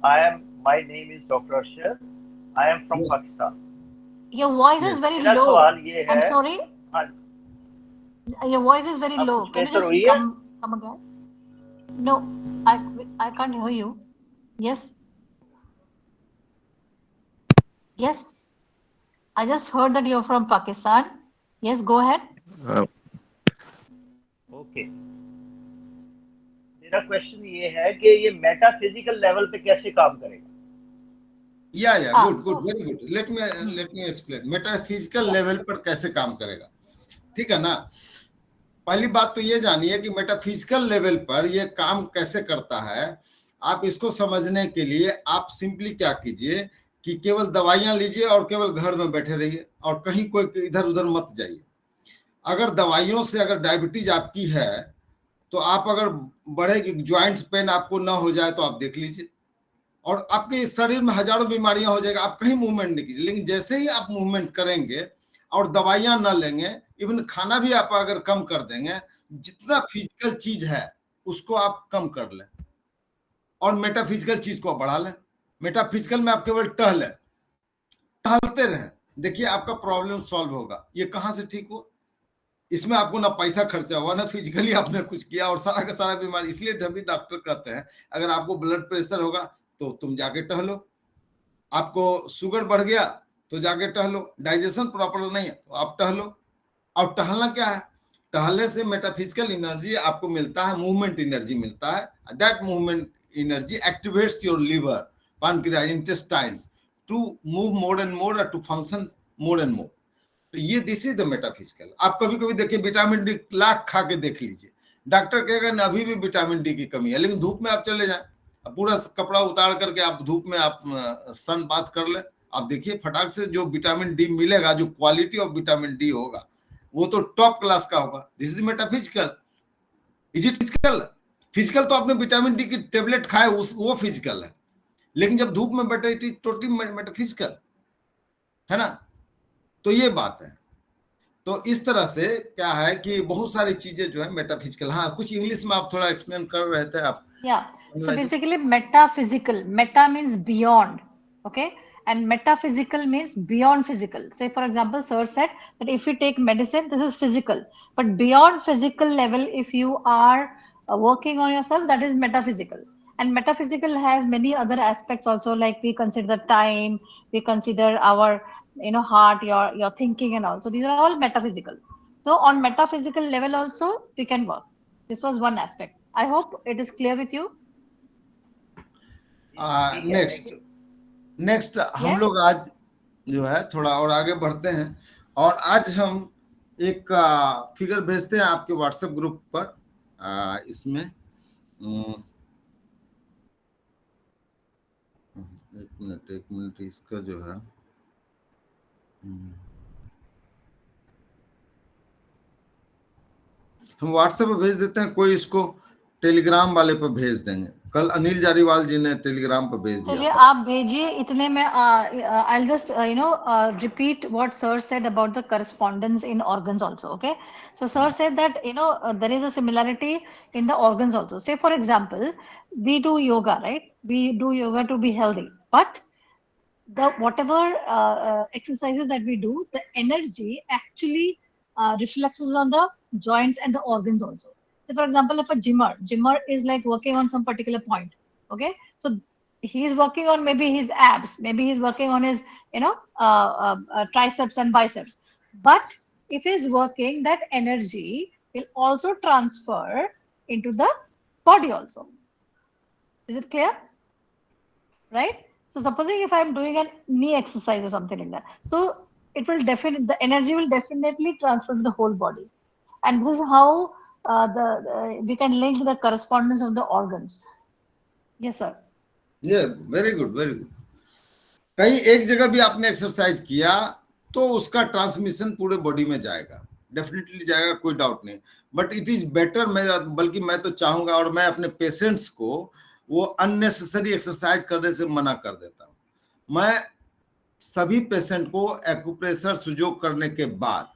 Speaker 5: I am. My name is Dr. Arshad. I am from
Speaker 1: Yes.
Speaker 5: Pakistan.
Speaker 4: your voice
Speaker 1: Yes.
Speaker 4: is very
Speaker 5: मेरा
Speaker 4: low.
Speaker 5: सवाल ये
Speaker 4: I'm
Speaker 5: है।
Speaker 4: sorry.
Speaker 5: हाँ,
Speaker 4: Your voice is very
Speaker 5: अब
Speaker 4: low.
Speaker 5: कुछ
Speaker 4: Can you
Speaker 5: बेहतर
Speaker 4: just
Speaker 5: हुई है?
Speaker 4: come again? No, I can't hear you. Yes. Yes. I just heard that you're from Pakistan. Yes, go ahead.
Speaker 5: Okay. मेरा क्वेश्चन ये है कि ये मेटाफिजिकल लेवल पे कैसे काम करेगा?
Speaker 1: या good
Speaker 4: so-
Speaker 1: very good, let me explain. Metaphysical level पर कैसे काम करेगा, ठीक है ना? पहली बात तो ये जानिए कि मेटाफिजिकल लेवल पर ये काम कैसे करता है। आप इसको समझने के लिए आप सिंपली क्या कीजिए कि केवल दवाइयां लीजिए और केवल घर में बैठे रहिए और कहीं कोई इधर उधर मत जाइए। अगर दवाइयों से अगर डायबिटीज आपकी है तो आप अगर बढ़ेगी, ज्वाइंट पेन आपको ना हो जाए तो आप देख लीजिए, और आपके शरीर में हजारों बीमारियां हो जाएगा, आप कहीं मूवमेंट नहीं कीजिए। लेकिन जैसे ही आप मूवमेंट करेंगे और दवाइयां ना लेंगे, इवन खाना भी आप अगर कम कर देंगे, जितना फिजिकल चीज है उसको आप कम कर लें और मेटाफिजिकल चीज को बढ़ा लें। मेटाफिजिकल में आप केवल टहलते रहें, देखिए आपका प्रॉब्लम सॉल्व होगा। ये कहां से ठीक हो? इसमें आपको ना पैसा खर्चा हुआ, ना फिजिकली आपने कुछ किया, और सारा का सारा बीमारी। इसलिए जब भी डॉक्टर कहते हैं अगर आपको ब्लड प्रेशर होगा तो तुम जाके टहलो, आपको शुगर बढ़ गया तो जाके टहलो, डाइजेशन प्रॉपर नहीं है तो आप टहलो। और टहलना क्या है? टहलने से मेटाफिजिकल एनर्जी आपको मिलता है, मूवमेंट एनर्जी मिलता है। That movement energy activates your liver, pancreas, intestines to move more and more और to function more and more. तो ये दिस इज द मेटाफिजिकल। आप कभी कभी देखिए विटामिन डी लाख खा के देख लीजिए, डॉक्टर कहेगा ना अभी भी विटामिन डी की कमी है, लेकिन धूप में आप चले जाएं, पूरा कपड़ा उतार करके आप धूप में आप सन बाथ कर ले, आप देखिए फटाक से जो विटामिन डी मिलेगा, जो क्वालिटी ऑफ विटामिन डी होगा वो तो टॉप क्लास का होगा। This is metaphysical. Is it physical? Physical तो आपने विटामिन डी की टेबलेट खाए वो फिजिकल है, लेकिन जब धूप में बैठे इट इज टोटली मेटाफिजिकल, है ना। तो ये बात है। तो इस तरह से क्या है कि बहुत सारी चीजें जो है मेटाफिजिकल। हाँ, कुछ इंग्लिश में आप थोड़ा एक्सप्लेन कर रहे थे आप।
Speaker 4: So basically metaphysical, meta means beyond, okay, and metaphysical means beyond physical. Say for example, sir said that if you take medicine, this is physical, but beyond physical level, if you are working on yourself, that is metaphysical. And metaphysical has many other aspects also, like we consider time, we consider our heart, your thinking and all. So these are all metaphysical. So on metaphysical level also we can work. This was one aspect. I hope it is clear with you.
Speaker 1: Next हम लोग आज जो है थोड़ा और आगे बढ़ते हैं, और आज हम एक फिगर भेजते हैं आपके व्हाट्सएप ग्रुप पर। इसमें एक मिनट इसका जो है हम व्हाट्सएप पे भेज देते हैं, कोई इसको टेलीग्राम वाले पे भेज देंगे। कल अनिल जारीवाल जी ने टेलीग्राम पे भेज दिया।
Speaker 4: चलिए आप भेजिए, इतने में I'll just repeat what sir said about the correspondence in organs also. Okay, so sir said that there is a similarity in the organs also. Say for example, we do yoga, right? We do yoga to be healthy, but the whatever exercises that we do, the energy actually reflects on the joints and the organs also. So for example, if a gymmer is like working on some particular point, okay, so he is working on maybe his abs, maybe he's working on his triceps and biceps, but if he's working, that energy will also transfer into the body also. Is it clear? Right? So supposing if I'm doing a knee exercise or something like that, so it will the energy will definitely transfer to the whole body, and this is how we can link the correspondence of the organs. Yes sir.
Speaker 1: Yeah, very good, very good. कहीं एक जगह भी आपने exercise किया तो उसका transmission पूरे body में जाएगा, डेफिनेटली जाएगा, कोई डाउट नहीं। बट इट इज बेटर, बल्कि मैं तो चाहूंगा और मैं अपने पेशेंट्स को वो अननेसेसरी एक्सरसाइज करने से मना कर देता हूं। मैं सभी पेशेंट को एक्यूप्रेशर सुजोग करने के बाद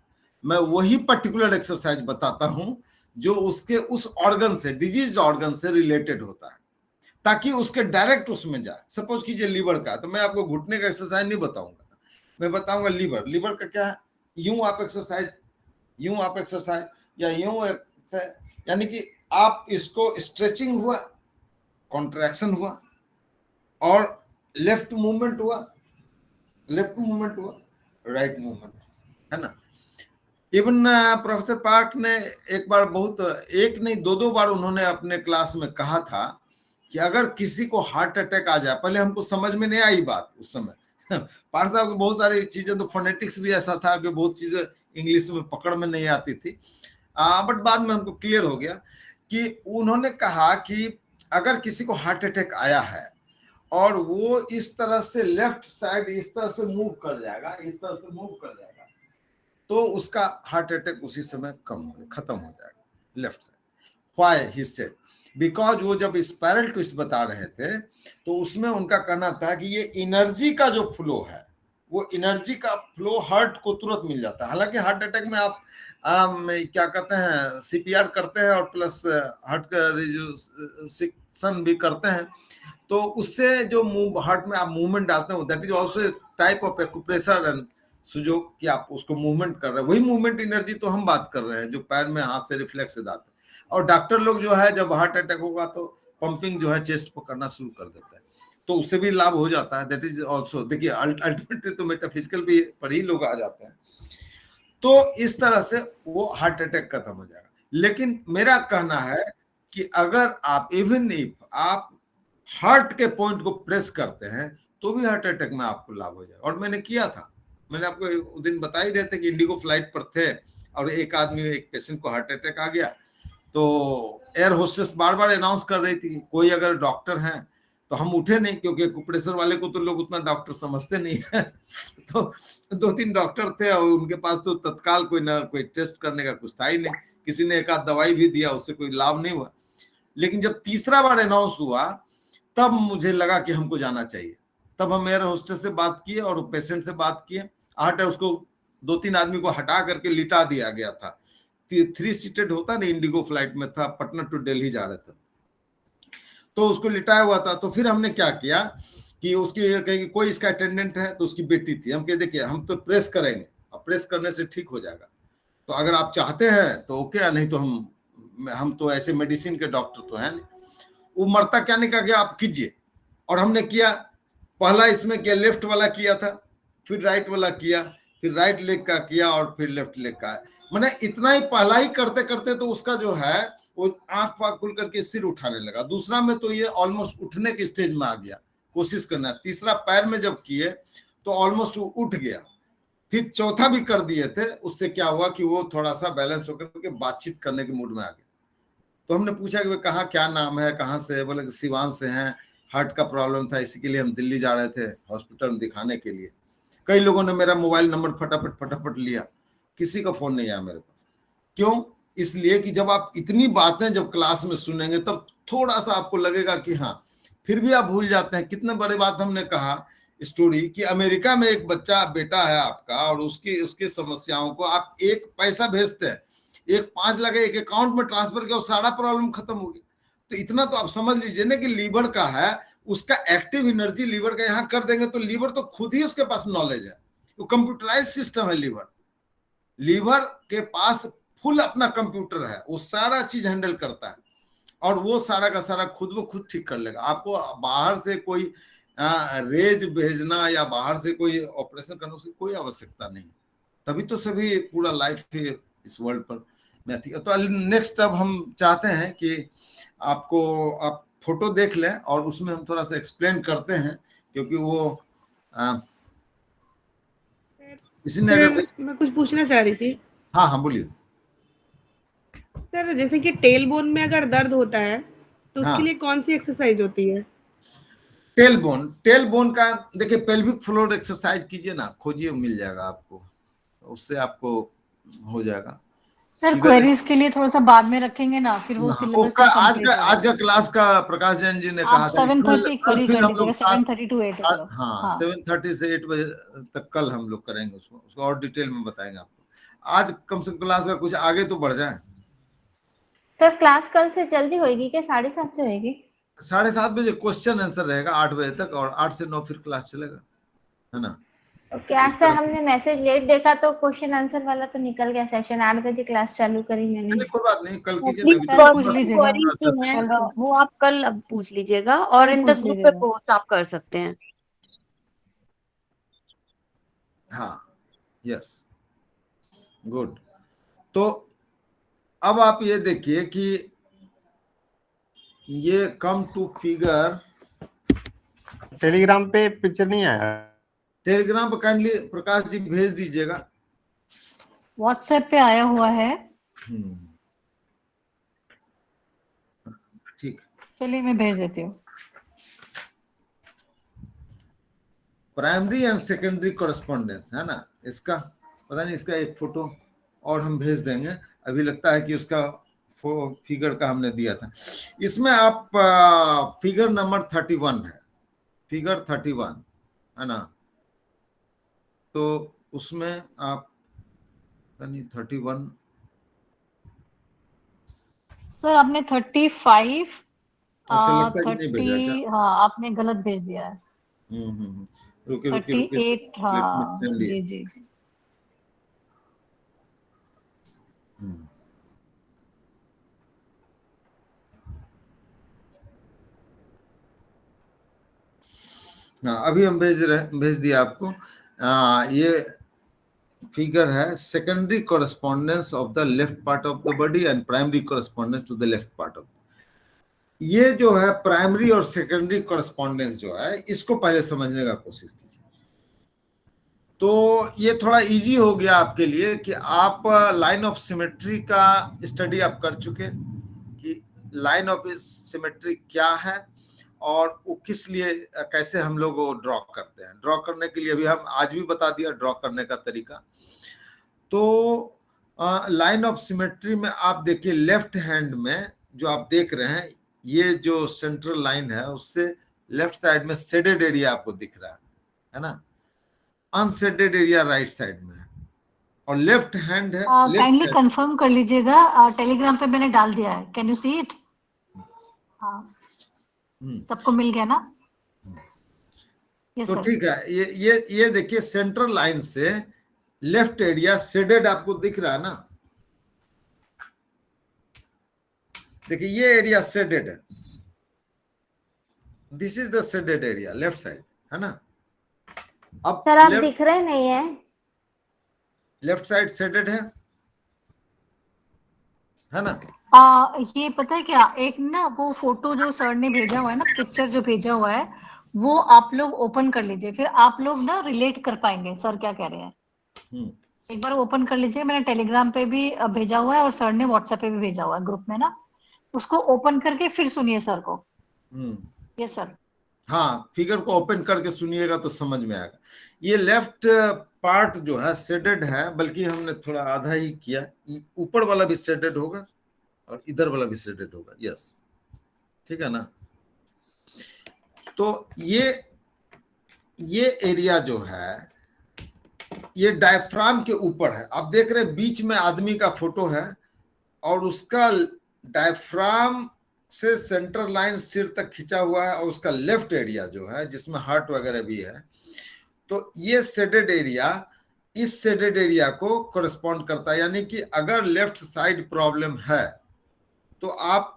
Speaker 1: मैं वही पर्टिकुलर एक्सरसाइज बताता हूं जो उसके उस ऑर्गन से, डिजीज ऑर्गन से रिलेटेड होता है, ताकि उसके डायरेक्ट उसमें जाए। सपोज कीजिए लीवर का, तो मैं आपको घुटने का एक्सरसाइज नहीं बताऊंगा, मैं बताऊंगा लीवर का क्या है। यूं आप एक्सरसाइज या यूं, यानी कि आप इसको स्ट्रेचिंग हुआ, कॉन्ट्रैक्शन हुआ, और लेफ्ट मूवमेंट हुआ, राइट मूवमेंट, है ना। इवन प्रोफेसर पार्क ने एक बार, एक नहीं दो बार उन्होंने अपने क्लास में कहा था कि अगर किसी को हार्ट अटैक आ जाए, पहले हमको समझ में नहीं आई बात उस समय पार्क साहब को बहुत सारी चीजें, तो फोनेटिक्स भी ऐसा था कि बहुत चीजें इंग्लिश में पकड़ में नहीं आती थी, बट बाद में हमको क्लियर हो गया कि उन्होंने कहा कि अगर किसी को हार्ट अटैक आया है और वो इस तरह से लेफ्ट साइड इस तरह से मूव कर जाएगा, तो उसका हार्ट अटैक उसी समय खत्म हो जाएगा, left side. Why he said, because वो जब स्पाइरल ट्विस्ट बता रहे थे तो उसमें उनका कहना था कि ये एनर्जी का जो फ्लो है, वो एनर्जी का फ्लो हार्ट को तुरंत मिल जाता है। हालांकि हार्ट अटैक में आप क्या कहते हैं, सीपीआर करते हैं और प्लस हार्ट का रिजुसेक्शन भी करते हैं, तो उससे जो हार्ट में आप मूवमेंट डालते हैं, that is also type of acupressure and sujok, कि आप उसको मूवमेंट कर रहे हैं। वही मूवमेंट एनर्जी तो हम बात कर रहे हैं जो पैर में हाथ से रिफ्लेक्स से जाता है। और डॉक्टर लोग जो है जब हार्ट अटैक होगा तो पंपिंग जो है चेस्ट पर करना शुरू कर देता है, तो उससे भी लाभ हो जाता है। दैट इज ऑल्सो, देखिए अल्टीमेटली तो मेटाफिजिकल भी पर ही लोग आ जाते हैं। तो इस तरह से वो हार्ट अटैक खत्म हो जाएगा। लेकिन मेरा कहना है कि अगर आप इवन इफ आप हार्ट के पॉइंट को प्रेस करते हैं तो भी हार्ट अटैक में आपको लाभ हो जाएगा। और मैंने किया था, मैंने आपको उस दिन बता ही रहे थे कि इंडिगो फ्लाइट पर थे और एक पेशेंट को हार्ट अटैक आ गया। तो एयर होस्टेस बार बार अनाउंस कर रही थी कोई अगर डॉक्टर हैं, तो हम उठे नहीं, क्योंकि एक्यूप्रेशर वाले को तो लोग उतना डॉक्टर समझते नहीं है। तो 2-3 डॉक्टर थे और उनके पास तो तत्काल कोई टेस्ट करने का कुछ था ही नहीं। किसी ने एक आध दवाई भी दिया, उससे कोई लाभ नहीं हुआ। लेकिन जब तीसरा बार अनाउंस हुआ तब मुझे लगा कि हमको जाना चाहिए। तब हम एयर होस्टेस से बात किए और पेशेंट से बात किए। हार्ट है, उसको 2-3 आदमी को हटा करके लिटा दिया गया था। 3 सीटेड होता ना, इंडिगो फ्लाइट में था, पटना टू दिल्ली जा रहे थे, तो उसको लिटाया हुआ था। तो फिर हमने क्या किया कि उसकी कोई इसका अटेंडेंट है, तो उसकी बेटी थी। हम कहे देखिए हम तो प्रेस करेंगे, अब प्रेस करने से ठीक हो जाएगा, तो अगर आप चाहते हैं तो ओके, नहीं तो हम तो ऐसे मेडिसिन के डॉक्टर तो हैं नहीं। वो मरता क्या नहीं, कहा आप कीजिए। और हमने किया, पहला इसमें किया, लेफ्ट वाला किया था, फिर राइट वाला किया, फिर राइट लेग का किया और फिर लेफ्ट लेग का। मैंने इतना ही पहला ही करते करते तो उसका जो है वो आंख फाँख खुल करके सिर उठाने लगा। दूसरा में तो ये ऑलमोस्ट उठने के स्टेज में आ गया, कोशिश करना। तीसरा पैर में जब किए तो ऑलमोस्ट उठ गया। फिर चौथा भी कर दिए थे, उससे क्या हुआ कि वो थोड़ा सा बैलेंस होकर के बातचीत करने के मूड में आ गया। तो हमने पूछा कि कहाँ, क्या नाम है, कहाँ से है? बोले कि सिवान से हैं, हार्ट का प्रॉब्लम था, इसी के लिए हम दिल्ली जा रहे थे हॉस्पिटल में दिखाने के लिए। कई लोगों ने मेरा मोबाइल नंबर फटाफट लिया, किसी का फोन नहीं आया मेरे पास। क्यों? इसलिए कि जब आप इतनी बातें जब क्लास में सुनेंगे तब थोड़ा सा आपको लगेगा कि हाँ, फिर भी आप भूल जाते हैं। कितने बड़े बात हमने कहा स्टोरी कि अमेरिका में एक बच्चा बेटा है आपका और उसकी समस्याओं को आप एक पैसा भेजते हैं, 5 लाख एक अकाउंट में ट्रांसफर किया, सारा प्रॉब्लम खत्म हो गया। तो इतना तो आप समझ लीजिए ना कि लीवर का है, उसका एक्टिव एनर्जी लीवर का यहाँ कर देंगे तो लीवर तो खुद ही उसके पास नॉलेज है, वो कंप्यूटराइज सिस्टम है। लीवर के पास फुल अपना कंप्यूटर है, वो सारा चीज हैंडल करता है और वो सारा का सारा खुद ठीक कर लेगा। आपको बाहर से कोई रेज भेजना या बाहर से कोई ऑपरेशन करना, उसकी कोई आवश्यकता नहीं। तभी तो सभी पूरा लाइफ इस वर्ल्ड पर मैथिक। तो नेक्स्ट अब हम चाहते हैं कि आप फोटो देख लें और उसमें हम थोड़ा सा एक्सप्लेन करते हैं, क्योंकि वो किसी ने अगर
Speaker 3: मैं कुछ पूछना चाह रही थी।
Speaker 1: हाँ बोलिए
Speaker 3: सर, जैसे कि टेल बोन में अगर दर्द होता है तो उसके
Speaker 1: हाँ।
Speaker 3: लिए कौन सी एक्सरसाइज होती है?
Speaker 1: टेल बोन का देखिए, पेल्विक फ्लोर एक्सरसाइज कीजिए ना, खोजिए, मिल जाएगा आपको, उससे आपको हो जाएगा।
Speaker 4: सर क्वेरीज के लिए थोड़ा सा बाद में रखेंगे ना, फिर वो सिलेबस का
Speaker 1: आज का क्लास का प्रकाश जैन जी ने कहा था
Speaker 4: 7:30 क्वेरी कर लीजिएगा,
Speaker 1: 7:30
Speaker 4: to 8 o'clock।
Speaker 1: हाँ 7:30 से 8 बजे तक कल हम लोग करेंगे, उसको और डिटेल में बताएंगे आपको। आज कम से कम क्लास का कुछ आगे तो बढ़ जाए।
Speaker 6: सर क्लास कल से जल्दी होगी क्या? 7:30 से होगी?
Speaker 1: 7:30 बजे क्वेश्चन आंसर रहेगा 8 बजे तक, और 8 से 9 फिर क्लास चलेगा, है ना?
Speaker 6: ओके। आज सर हमने मैसेज लेट देखा तो क्वेश्चन आंसर वाला तो निकल गया सेशन। 8 बजे क्लास चालू करी मैंने।
Speaker 1: कोई बात नहीं, कल कीजिए।
Speaker 7: वो आप कल अब पूछ लीजिएगा और इन द ग्रुप पे पोस्ट आप कर सकते हैं।
Speaker 1: हाँ, यस, गुड। तो अब आप ये देखिए कि ये कम टू फिगर,
Speaker 8: टेलीग्राम पे पिक्चर नहीं आया,
Speaker 1: टेलीग्राम पर काइंडली प्रकाश जी भेज दीजिएगा।
Speaker 4: व्हाट्सएप पे आया हुआ है।
Speaker 1: ठीक,
Speaker 4: चलिए मैं भेज देती हूँ।
Speaker 1: प्राइमरी एंड सेकेंडरी कॉरेस्पॉन्डेंस है ना, इसका पता नहीं, इसका एक फोटो और हम भेज देंगे। अभी लगता है कि उसका फिगर का हमने दिया था। इसमें आप फिगर नंबर 31 है, फिगर 31 है ना, तो उसमें आप 31
Speaker 4: सर आपने 35
Speaker 1: 30
Speaker 4: हाँ आपने गलत भेज दिया है।
Speaker 1: रुकिए
Speaker 4: 38 हाँ जी।
Speaker 1: हाँ, अभी हम भेज दिया आपको। ये फिगर है secondary correspondence of the left part of the body and primary correspondence to the left part of. ये जो है प्राइमरी और सेकेंडरी कॉरेस्पॉन्डेंस जो है, इसको पहले समझने का कोशिश कीजिए। तो ये थोड़ा इजी हो गया आपके लिए कि आप लाइन ऑफ सिमेट्री का स्टडी आप कर चुके कि लाइन ऑफ सिमेट्री क्या है और वो किस लिए, कैसे हम लोग वो ड्रॉ करते हैं। ड्रॉ करने के लिए भी हम आज भी बता दिया ड्रॉ करने का तरीका। तो लाइन ऑफ सिमेट्री में आप देखिए लेफ्ट हैंड में जो आप देख रहे हैं, ये जो सेंट्रल लाइन है उससे लेफ्ट साइड में शेडेड एरिया आपको दिख रहा है ना। अनशेडेड एरिया राइट साइड में है और लेफ्ट हैंड है।
Speaker 4: काइंडली कंफर्म कर लीजिएगा, टेलीग्राम पे मैंने डाल दिया है, कैन यू सी इट? हाँ, सबको मिल गया ना?
Speaker 1: तो ठीक है, ये देखिए सेंट्रल लाइन से लेफ्ट एरिया शेडेड आपको दिख रहा है ना। देखिए ये एरिया शेडेड है, this is the shaded area left side, है ना। अब
Speaker 6: सर आप दिख रहे नहीं है,
Speaker 1: लेफ्ट साइड शेडेड है ना।
Speaker 4: ये पता है क्या, एक ना वो फोटो जो सर ने भेजा हुआ है ना, पिक्चर जो भेजा हुआ है, वो आप लोग ओपन कर लीजिए, फिर आप लोग ना रिलेट कर पाएंगे सर क्या कह रहे हैं। एक बार ओपन कर लीजिए, मैंने टेलीग्राम पे भी भेजा हुआ है और सर ने व्हाट्सएप पे भी भेजा हुआ है ग्रुप में ना, उसको ओपन करके फिर सुनिए सर को। Yes sir.
Speaker 1: हाँ, फिगर को ओपन करके सुनिएगा तो समझ में आएगा। ये लेफ्ट पार्ट जो है शेडेड है, बल्कि हमने थोड़ा आधा ही किया, ऊपर वाला भी शेडेड होगा और इधर वाला भी शेडेड होगा। यस, ठीक है ना। तो ये एरिया जो है ये डायफ्राम के ऊपर है। आप देख रहे हैं बीच में आदमी का फोटो है और उसका डायफ्राम से सेंटर लाइन सिर तक खिंचा हुआ है और उसका लेफ्ट एरिया जो है जिसमें हार्ट वगैरह भी है, तो ये शेडेड एरिया इस शेडेड एरिया को कॉरेस्पॉन्ड करता है। यानी कि अगर लेफ्ट साइड प्रॉब्लम है तो आप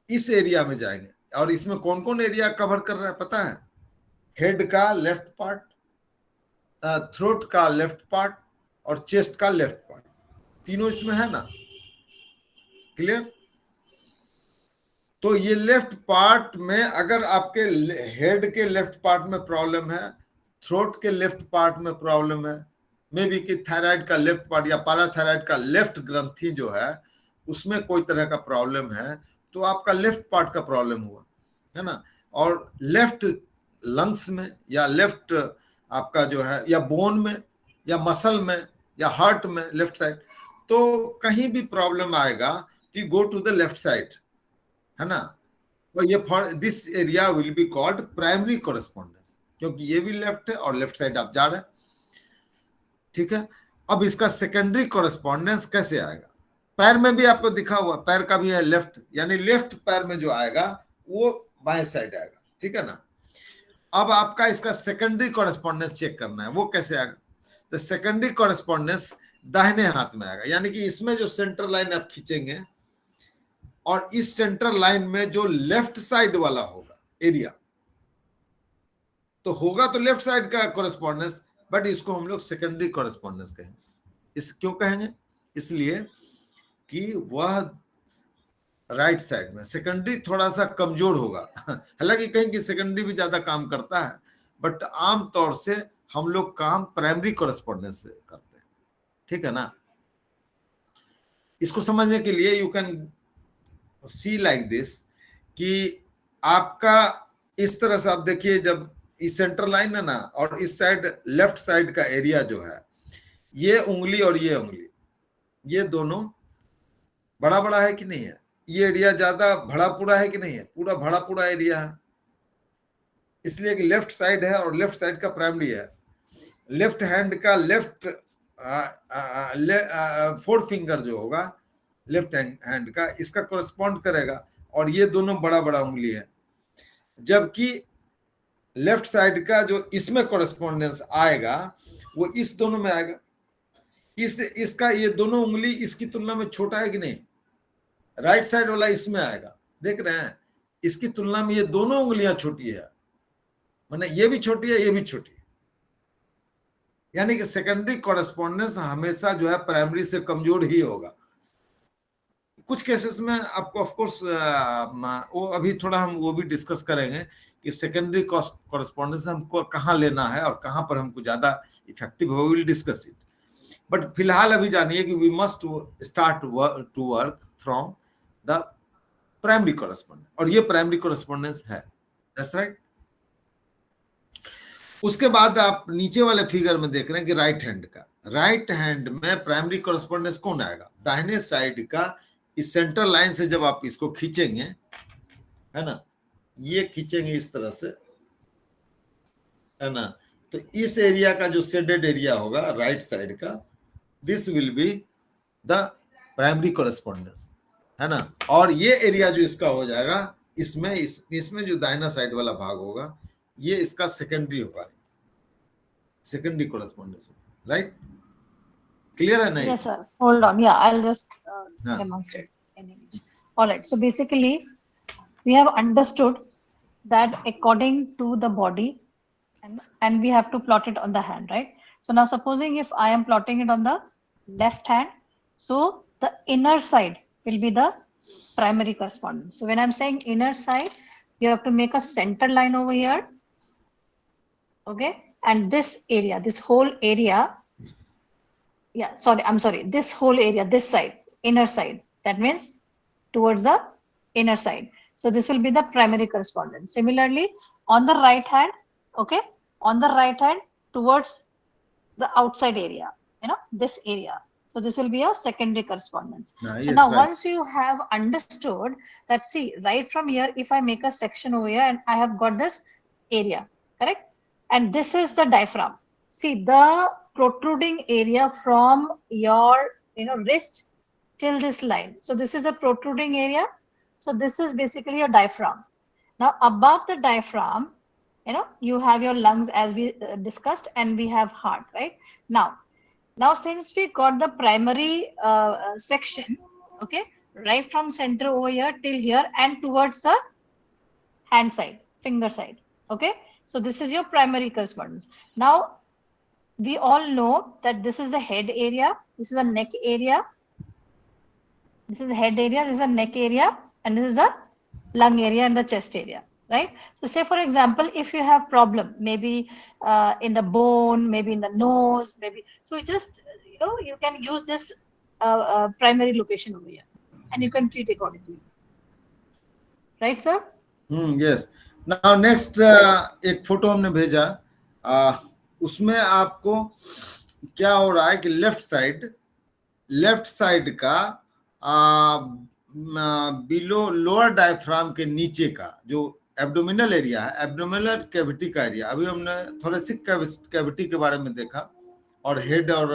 Speaker 1: इस एरिया में जाएंगे। और इसमें कौन कौन एरिया कवर कर रहा है पता है? हेड का लेफ्ट पार्ट, थ्रोट का लेफ्ट पार्ट और चेस्ट का लेफ्ट पार्ट, तीनों इसमें है ना। क्लियर? तो ये लेफ्ट पार्ट में अगर आपके हेड के लेफ्ट पार्ट में प्रॉब्लम है, थ्रोट के लेफ्ट पार्ट में प्रॉब्लम है, मे बी कि थायराइड का लेफ्ट पार्ट या पैराथायराइड का लेफ्ट ग्रंथि जो है उसमें कोई तरह का प्रॉब्लम है, तो आपका लेफ्ट पार्ट का प्रॉब्लम हुआ, है ना। और लेफ्ट लंग्स में या लेफ्ट आपका जो है या बोन में या मसल में या हार्ट में लेफ्ट साइड, तो कहीं भी प्रॉब्लम आएगा तो go to the left side, है ना। तो ये for this area will be called primary correspondence, क्योंकि ये भी लेफ्ट है और लेफ्ट साइड आप जा रहे हैं, ठीक है। अब इसका सेकेंडरी कॉरेस्पॉन्डेंस कैसे आएगा? पैर में भी आपको दिखा हुआ, पैर का भी है लेफ्ट, यानी लेफ्ट पैर में जो आएगा वो बाएं साइड आएगा, ठीक है ना। अब आपका इसका सेकेंडरी कॉरेस्पॉन्डेंस चेक करना है, वो कैसे आएगा? तो सेकेंडरी कॉरेस्पॉन्डेंस दाहिने हाथ में आएगा, यानी कि इसमें जो सेंटर लाइन आप खींचेंगे और इस सेंटर लाइन में जो लेफ्ट साइड वाला होगा एरिया, तो होगा तो लेफ्ट साइड का कॉरेस्पॉन्डेंस, बट इसको हम लोग सेकेंडरी कॉरेस्पॉन्डेंस कहेंगे। इस क्यों कहेंगे? इसलिए कि वह राइट साइड में, सेकेंडरी थोड़ा सा कमजोर होगा। हालांकि कहीं की सेकेंडरी भी ज्यादा काम करता है, बट आमतौर से हम लोग काम प्राइमरी कॉरेस्पॉन्डेंस से करते हैं, ठीक है ना। इसको समझने के लिए you can see like this कि आपका इस तरह से आप देखिए, जब इस सेंटर लाइन है ना और इस साइड लेफ्ट साइड का एरिया जो है, ये उंगली और ये उंगली, ये दोनों बड़ा बड़ा है कि नहीं है? ये एरिया ज्यादा भड़ा पूरा है कि नहीं है? पूरा भड़ा पूरा एरिया है, इसलिए कि लेफ्ट साइड है और लेफ्ट साइड का प्राइमरी है। लेफ्ट हैंड का लेफ्ट फोर्थ फिंगर जो होगा लेफ्ट हैंड का, इसका कॉरेस्पॉन्ड करेगा और ये दोनों बड़ा बड़ा उंगली है। जबकि लेफ्ट साइड का जो इसमें कॉरेस्पॉन्डेंस आएगा वो इस दोनों में आएगा। इसका ये दोनों उंगली इसकी तुलना में छोटा है कि नहीं? राइट साइड वाला इसमें आएगा, देख रहे हैं, इसकी तुलना में ये दोनों उंगलियां छोटी है, माने ये भी छोटी है ये भी छोटी है, यानी कि सेकेंडरी कॉरेस्पॉन्डेंस हमेशा जो है प्राइमरी से कमजोर ही होगा। कुछ केसेस में आपको ऑफ कोर्स वो अभी थोड़ा हम वो भी डिस्कस करेंगे कि सेकेंडरी कॉरेस्पॉन्डेंस हमको कहाँ लेना है और कहाँ पर हमको ज्यादा इफेक्टिव हो, विल डिस्कस इट। बट फिलहाल अभी जानिए कि we must start to work from the primary correspondence, और ये प्राइमरी कॉरेस्पॉन्डेंस है, दैट्स राइट। उसके बाद आप नीचे वाले फिगर में देख रहे हैं कि राइट हैंड का, राइट हैंड में प्राइमरी कॉरेस्पॉन्डेंस कौन आएगा? दाहिने साइड का इस सेंट्रल लाइन से जब आप इसको खींचेंगे, है ना, ये खींचेंगे इस तरह से, है ना, तो इस एरिया का जो शेडेड एरिया होगा राइट साइड का, this will be the primary correspondence, है ना। और ये एरिया जो इसका हो जाएगा, इसमें जो दाहिना साइड वाला भाग होगा, ये इसका सेकेंडरी होगा, सेकेंडरी कॉरेस्पॉन्डेंस, राइट? क्लियर है नहीं?
Speaker 4: Yes, sir. Hold on. Yeah, I'll just demonstrate in English. All right. So basically, we have understood that according to the body, and we have to plot it on the hand, right? So now, supposing if I am plotting it on the left hand, so the inner side will be the primary correspondence. So when I'm saying inner side, you have to make a center line over here, okay? And this area, this whole area. Yeah, I'm sorry, this whole area, this side, inner side, that means towards the inner side. So this will be the primary correspondence. Similarly, on the right hand, okay, on the right hand towards the outside area, this area. So this will be a secondary correspondence. So
Speaker 1: yes,
Speaker 4: now
Speaker 1: right.
Speaker 4: Once you have understood that, see, right from here, if I make a section over here and I have got this area, correct? And this is the diaphragm. See, the protruding area from your wrist till this line. So this is the protruding area. So this is basically your diaphragm. Now above the diaphragm, you have your lungs, as we discussed, and we have heart, right? Now since we got the primary section, okay, right from center over here till here and towards the hand side, finger side, okay, so this is your primary correspondence. Now we all know that this is the head area, this is a neck area, this is the head area, this is a neck area, and this is the lung area and the chest area, right? So say for example, if you have problem, maybe in the bone, maybe in the nose, maybe, so just you can use this primary location over here, and you can treat accordingly, right, sir?
Speaker 1: Yes. Now next एक photo हमने भेजा, उसमें आपको क्या हो रहा है कि लेफ्ट साइड का बिलो लोअर डायफ्राम के नीचे का जो एब्डोमिनल एरिया है, एब्डोमिनल कैविटी का एरिया, अभी हमने थोरेसिक कैविटी के बारे में देखा और हेड और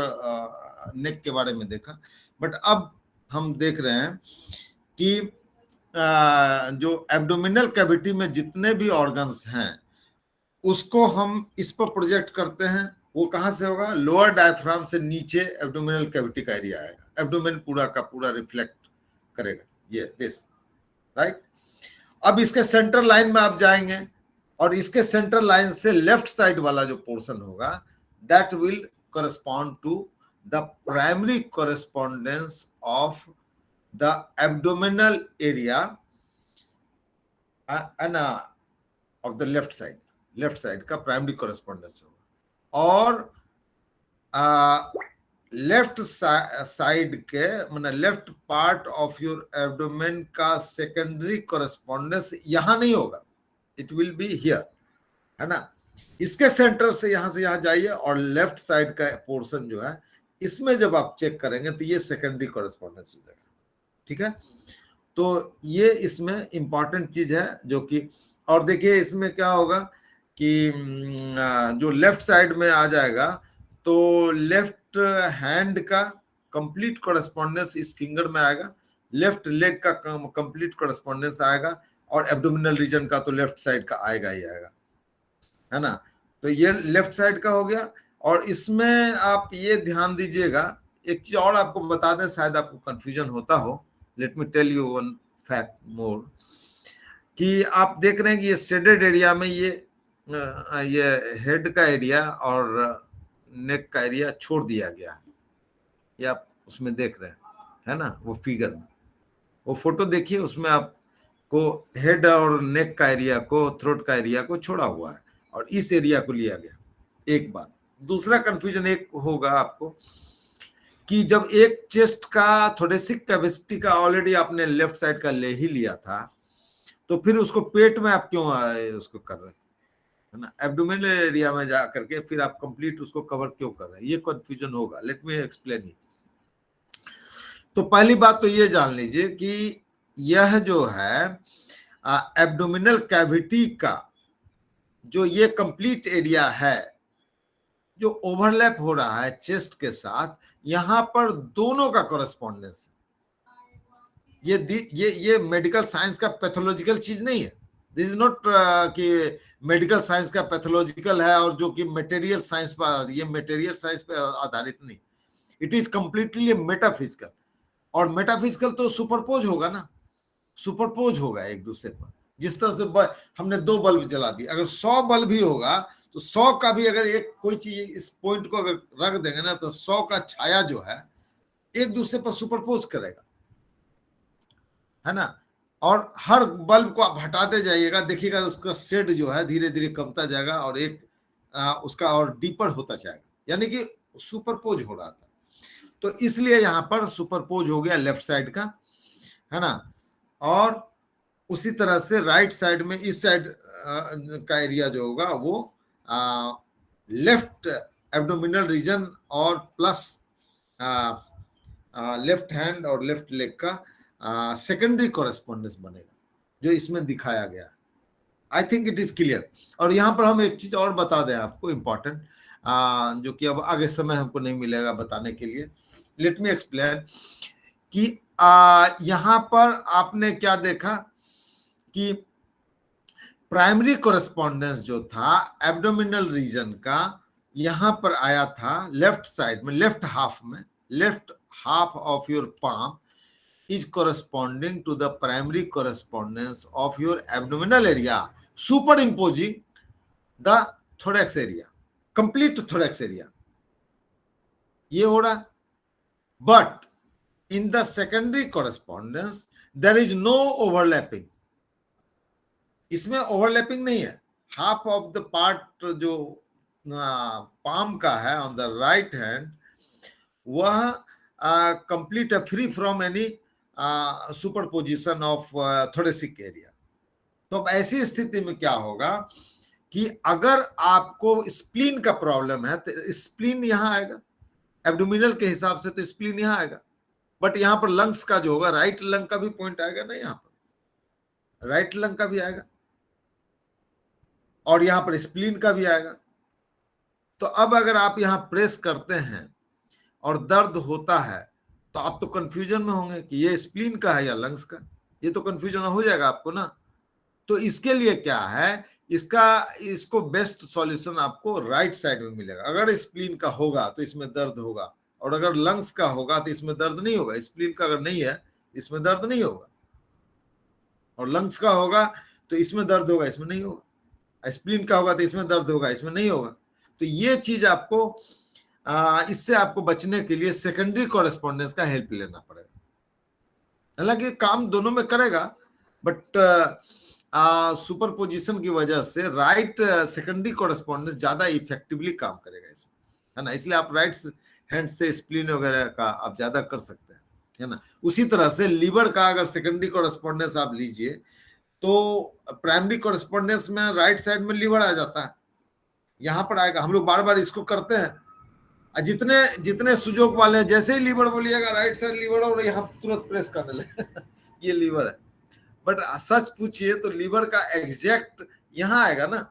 Speaker 1: नेक के बारे में देखा, बट अब हम देख रहे हैं कि जो एब्डोमिनल कैविटी में जितने भी ऑर्गन्स हैं उसको हम इस पर प्रोजेक्ट करते हैं। वो कहां से होगा? लोअर डायफ्राम से नीचे एब्डोमिनल कैविटी का एरिया आएगा, एब्डोमेन पूरा का पूरा रिफ्लेक्ट करेगा, ये दिस, राइट। अब इसके सेंटर लाइन में आप जाएंगे और इसके सेंटर लाइन से लेफ्ट साइड वाला जो पोर्शन होगा, that will correspond to the primary correspondence of the abdominal area and of the left side का primary correspondence होगा, और लेफ्ट साइड के मतलब left part of your abdomen का सेकेंडरी कॉरेस्पॉन्डेंस यहां नहीं होगा, इट विल बी हियर, है ना। इसके सेंटर से यहां जाइए और लेफ्ट साइड का पोर्शन जो है इसमें जब आप चेक करेंगे तो ये सेकेंडरी कॉरेस्पॉन्डेंस हो जाएगा, ठीक है। तो ये इसमें इंपॉर्टेंट चीज है जो कि, और देखिए इसमें क्या होगा कि जो लेफ्ट साइड में आ जाएगा तो लेफ्ट हैंड का कंप्लीट कॉरेस्पॉन्डेंस इस फिंगर में आएगा, लेफ्ट लेग का कंप्लीट कॉरेस्पॉन्डेंस आएगा, और एब्डोमिनल रीजन का तो लेफ्ट साइड का आएगा ही आएगा, है ना। तो ये लेफ्ट साइड का हो गया। और इसमें आप ये ध्यान दीजिएगा, एक चीज और आपको बता दें, शायद आपको कंफ्यूजन होता हो, let me tell you one fact more, कि आप देख रहे हैं कि ये शेडेड एरिया में ये हेड का एरिया और नेक का एरिया छोड़ दिया गया है, ये आप उसमें देख रहे हैं, है ना, वो फिगर में, वो फोटो देखिए, उसमें आपको हेड और नेक का एरिया को, थ्रोट का एरिया को छोड़ा हुआ है और इस एरिया को लिया गया। एक बात। दूसरा कंफ्यूजन एक होगा आपको कि जब एक चेस्ट का थोरेसिक कैपेसिटी का ऑलरेडी आपने लेफ्ट साइड का ले ही लिया था, तो फिर उसको पेट में आप क्यों उसको कर रहे हैं, है ना, एब्डोमिनल एरिया में जा करके फिर आप कंप्लीट उसको कवर क्यों कर रहे हैं, ये कंफ्यूजन होगा। Let me explain it. तो पहली बात तो ये जान लीजिए कि यह जो है एब्डोमिनल कैविटी का जो ये कंप्लीट एरिया है जो ओवरलैप हो रहा है चेस्ट के साथ, यहां पर दोनों का कॉरेस्पॉन्डेंस है। ये मेडिकल साइंस का पैथोलॉजिकल चीज नहीं है। दिस इज नॉट कि मेडिकल साइंस का पैथोलॉजिकल है और जो कि मटेरियल साइंस पर, ये मटेरियल साइंस पर आधारित नहीं, इट इज कंप्लीटली मेटाफिजिकल। और मेटाफिजिकल तो सुपरपोज होगा ना, सुपरपोज होगा एक दूसरे पर। जिस तरह से हमने 2 बल्ब जला दिए, अगर 100 बल्ब भी होगा तो 100 का भी अगर एक कोई चीज इस पॉइंट को अगर रख देंगे ना, तो 100 का छाया जो है एक दूसरे पर सुपरपोज करेगा, है ना। और हर बल्ब को आप हटाते जाइएगा, देखिएगा उसका शेड जो है धीरे धीरे कमता जाएगा और एक उसका और डीपर होता जाएगा, यानी कि सुपरपोज हो रहा था। तो इसलिए यहां पर सुपरपोज हो गया लेफ्ट साइड का, है ना। और उसी तरह से राइट साइड में इस साइड का एरिया जो होगा वो लेफ्ट एब्डोमिनल रीजन और प्लस लेफ्ट हैंड और लेफ्ट लेग का सेकेंडरी कॉरेस्पॉन्डेंस बनेगा, जो इसमें दिखाया गया है। I think it is clear. और यहाँ पर हम एक चीज और बता दें आपको इम्पोर्टेंट, जो कि अब आगे समय हमको नहीं मिलेगा बताने के लिए। लेट मी एक्सप्लेन कि यहाँ पर आपने क्या देखा कि प्राइमरी कॉरेस्पॉन्डेंस जो था एब्डोमिनल रीजन का यहां पर आया था लेफ्ट साइड में, लेफ्ट हाफ में, left half of your palm is corresponding to the primary correspondence of your abdominal area, superimposing the thorax area, complete thorax area. ये हो रहा, but in the secondary correspondence there is no overlapping. इसमें overlapping नहीं है। Half of the part जो palm का है on the right hand, वह कंप्लीट है, free from any superposition of thoracic area. तो अब ऐसी स्थिति में क्या होगा कि अगर आपको स्प्लीन का प्रॉब्लम है तो स्प्लीन यहां आएगा, एब्डोमिनल के हिसाब से तो स्प्लीन यहां आएगा, बट यहां पर लंग्स का जो होगा, राइट लंग का भी पॉइंट आएगा ना, यहां पर राइट लंग का भी आएगा और यहां पर स्प्लीन का भी आएगा। तो अब अगर आप यहां प्रेस करते हैं और दर्द होता है तो आप तो कंफ्यूजन में होंगे कि ये स्प्लीन का है या लंग्स का, ये तो कंफ्यूजन हो जाएगा आपको ना। तो इसके लिए क्या है, इसको बेस्ट सॉल्यूशन आपको राइट साइड में मिलेगा। अगर स्प्लीन का होगा तो इसमें दर्द होगा, और अगर लंग्स का होगा तो इसमें दर्द नहीं होगा। स्प्लीन का अगर नहीं है इसमें दर्द नहीं होगा, और लंग्स का होगा तो इसमें दर्द होगा, इसमें नहीं होगा। स्प्लीन का होगा तो इसमें दर्द होगा, इसमें नहीं होगा। तो ये चीज आपको इससे आपको बचने के लिए सेकेंडरी कॉरेस्पॉन्डेंस का हेल्प लेना पड़ेगा। हालांकि काम दोनों में करेगा, बट सुपरपोजिशन की वजह से राइट सेकेंडरी कॉरेस्पॉन्डेंस ज्यादा इफेक्टिवली काम करेगा इसमें, है ना। इसलिए आप राइट हैंड से स्प्लीन वगैरह का आप ज्यादा कर सकते हैं, है ना। उसी तरह से लीवर का अगर सेकेंडरी कॉरेस्पॉन्डेंस आप लीजिए तो प्राइमरी कॉरेस्पॉन्डेंस में राइट साइड में लीवर आ जाता है, यहां पर आएगा। हम लोग बार बार इसको करते हैं, जितने सुजोग वाले हैं, जैसे ही लीवर बोलिएगा राइट साइड लीवर, और यहाँ तुरंत प्रेस करने लगे ये लीवर है। बट सच पूछिए तो लीवर का एग्जैक्ट यहाँ आएगा ना।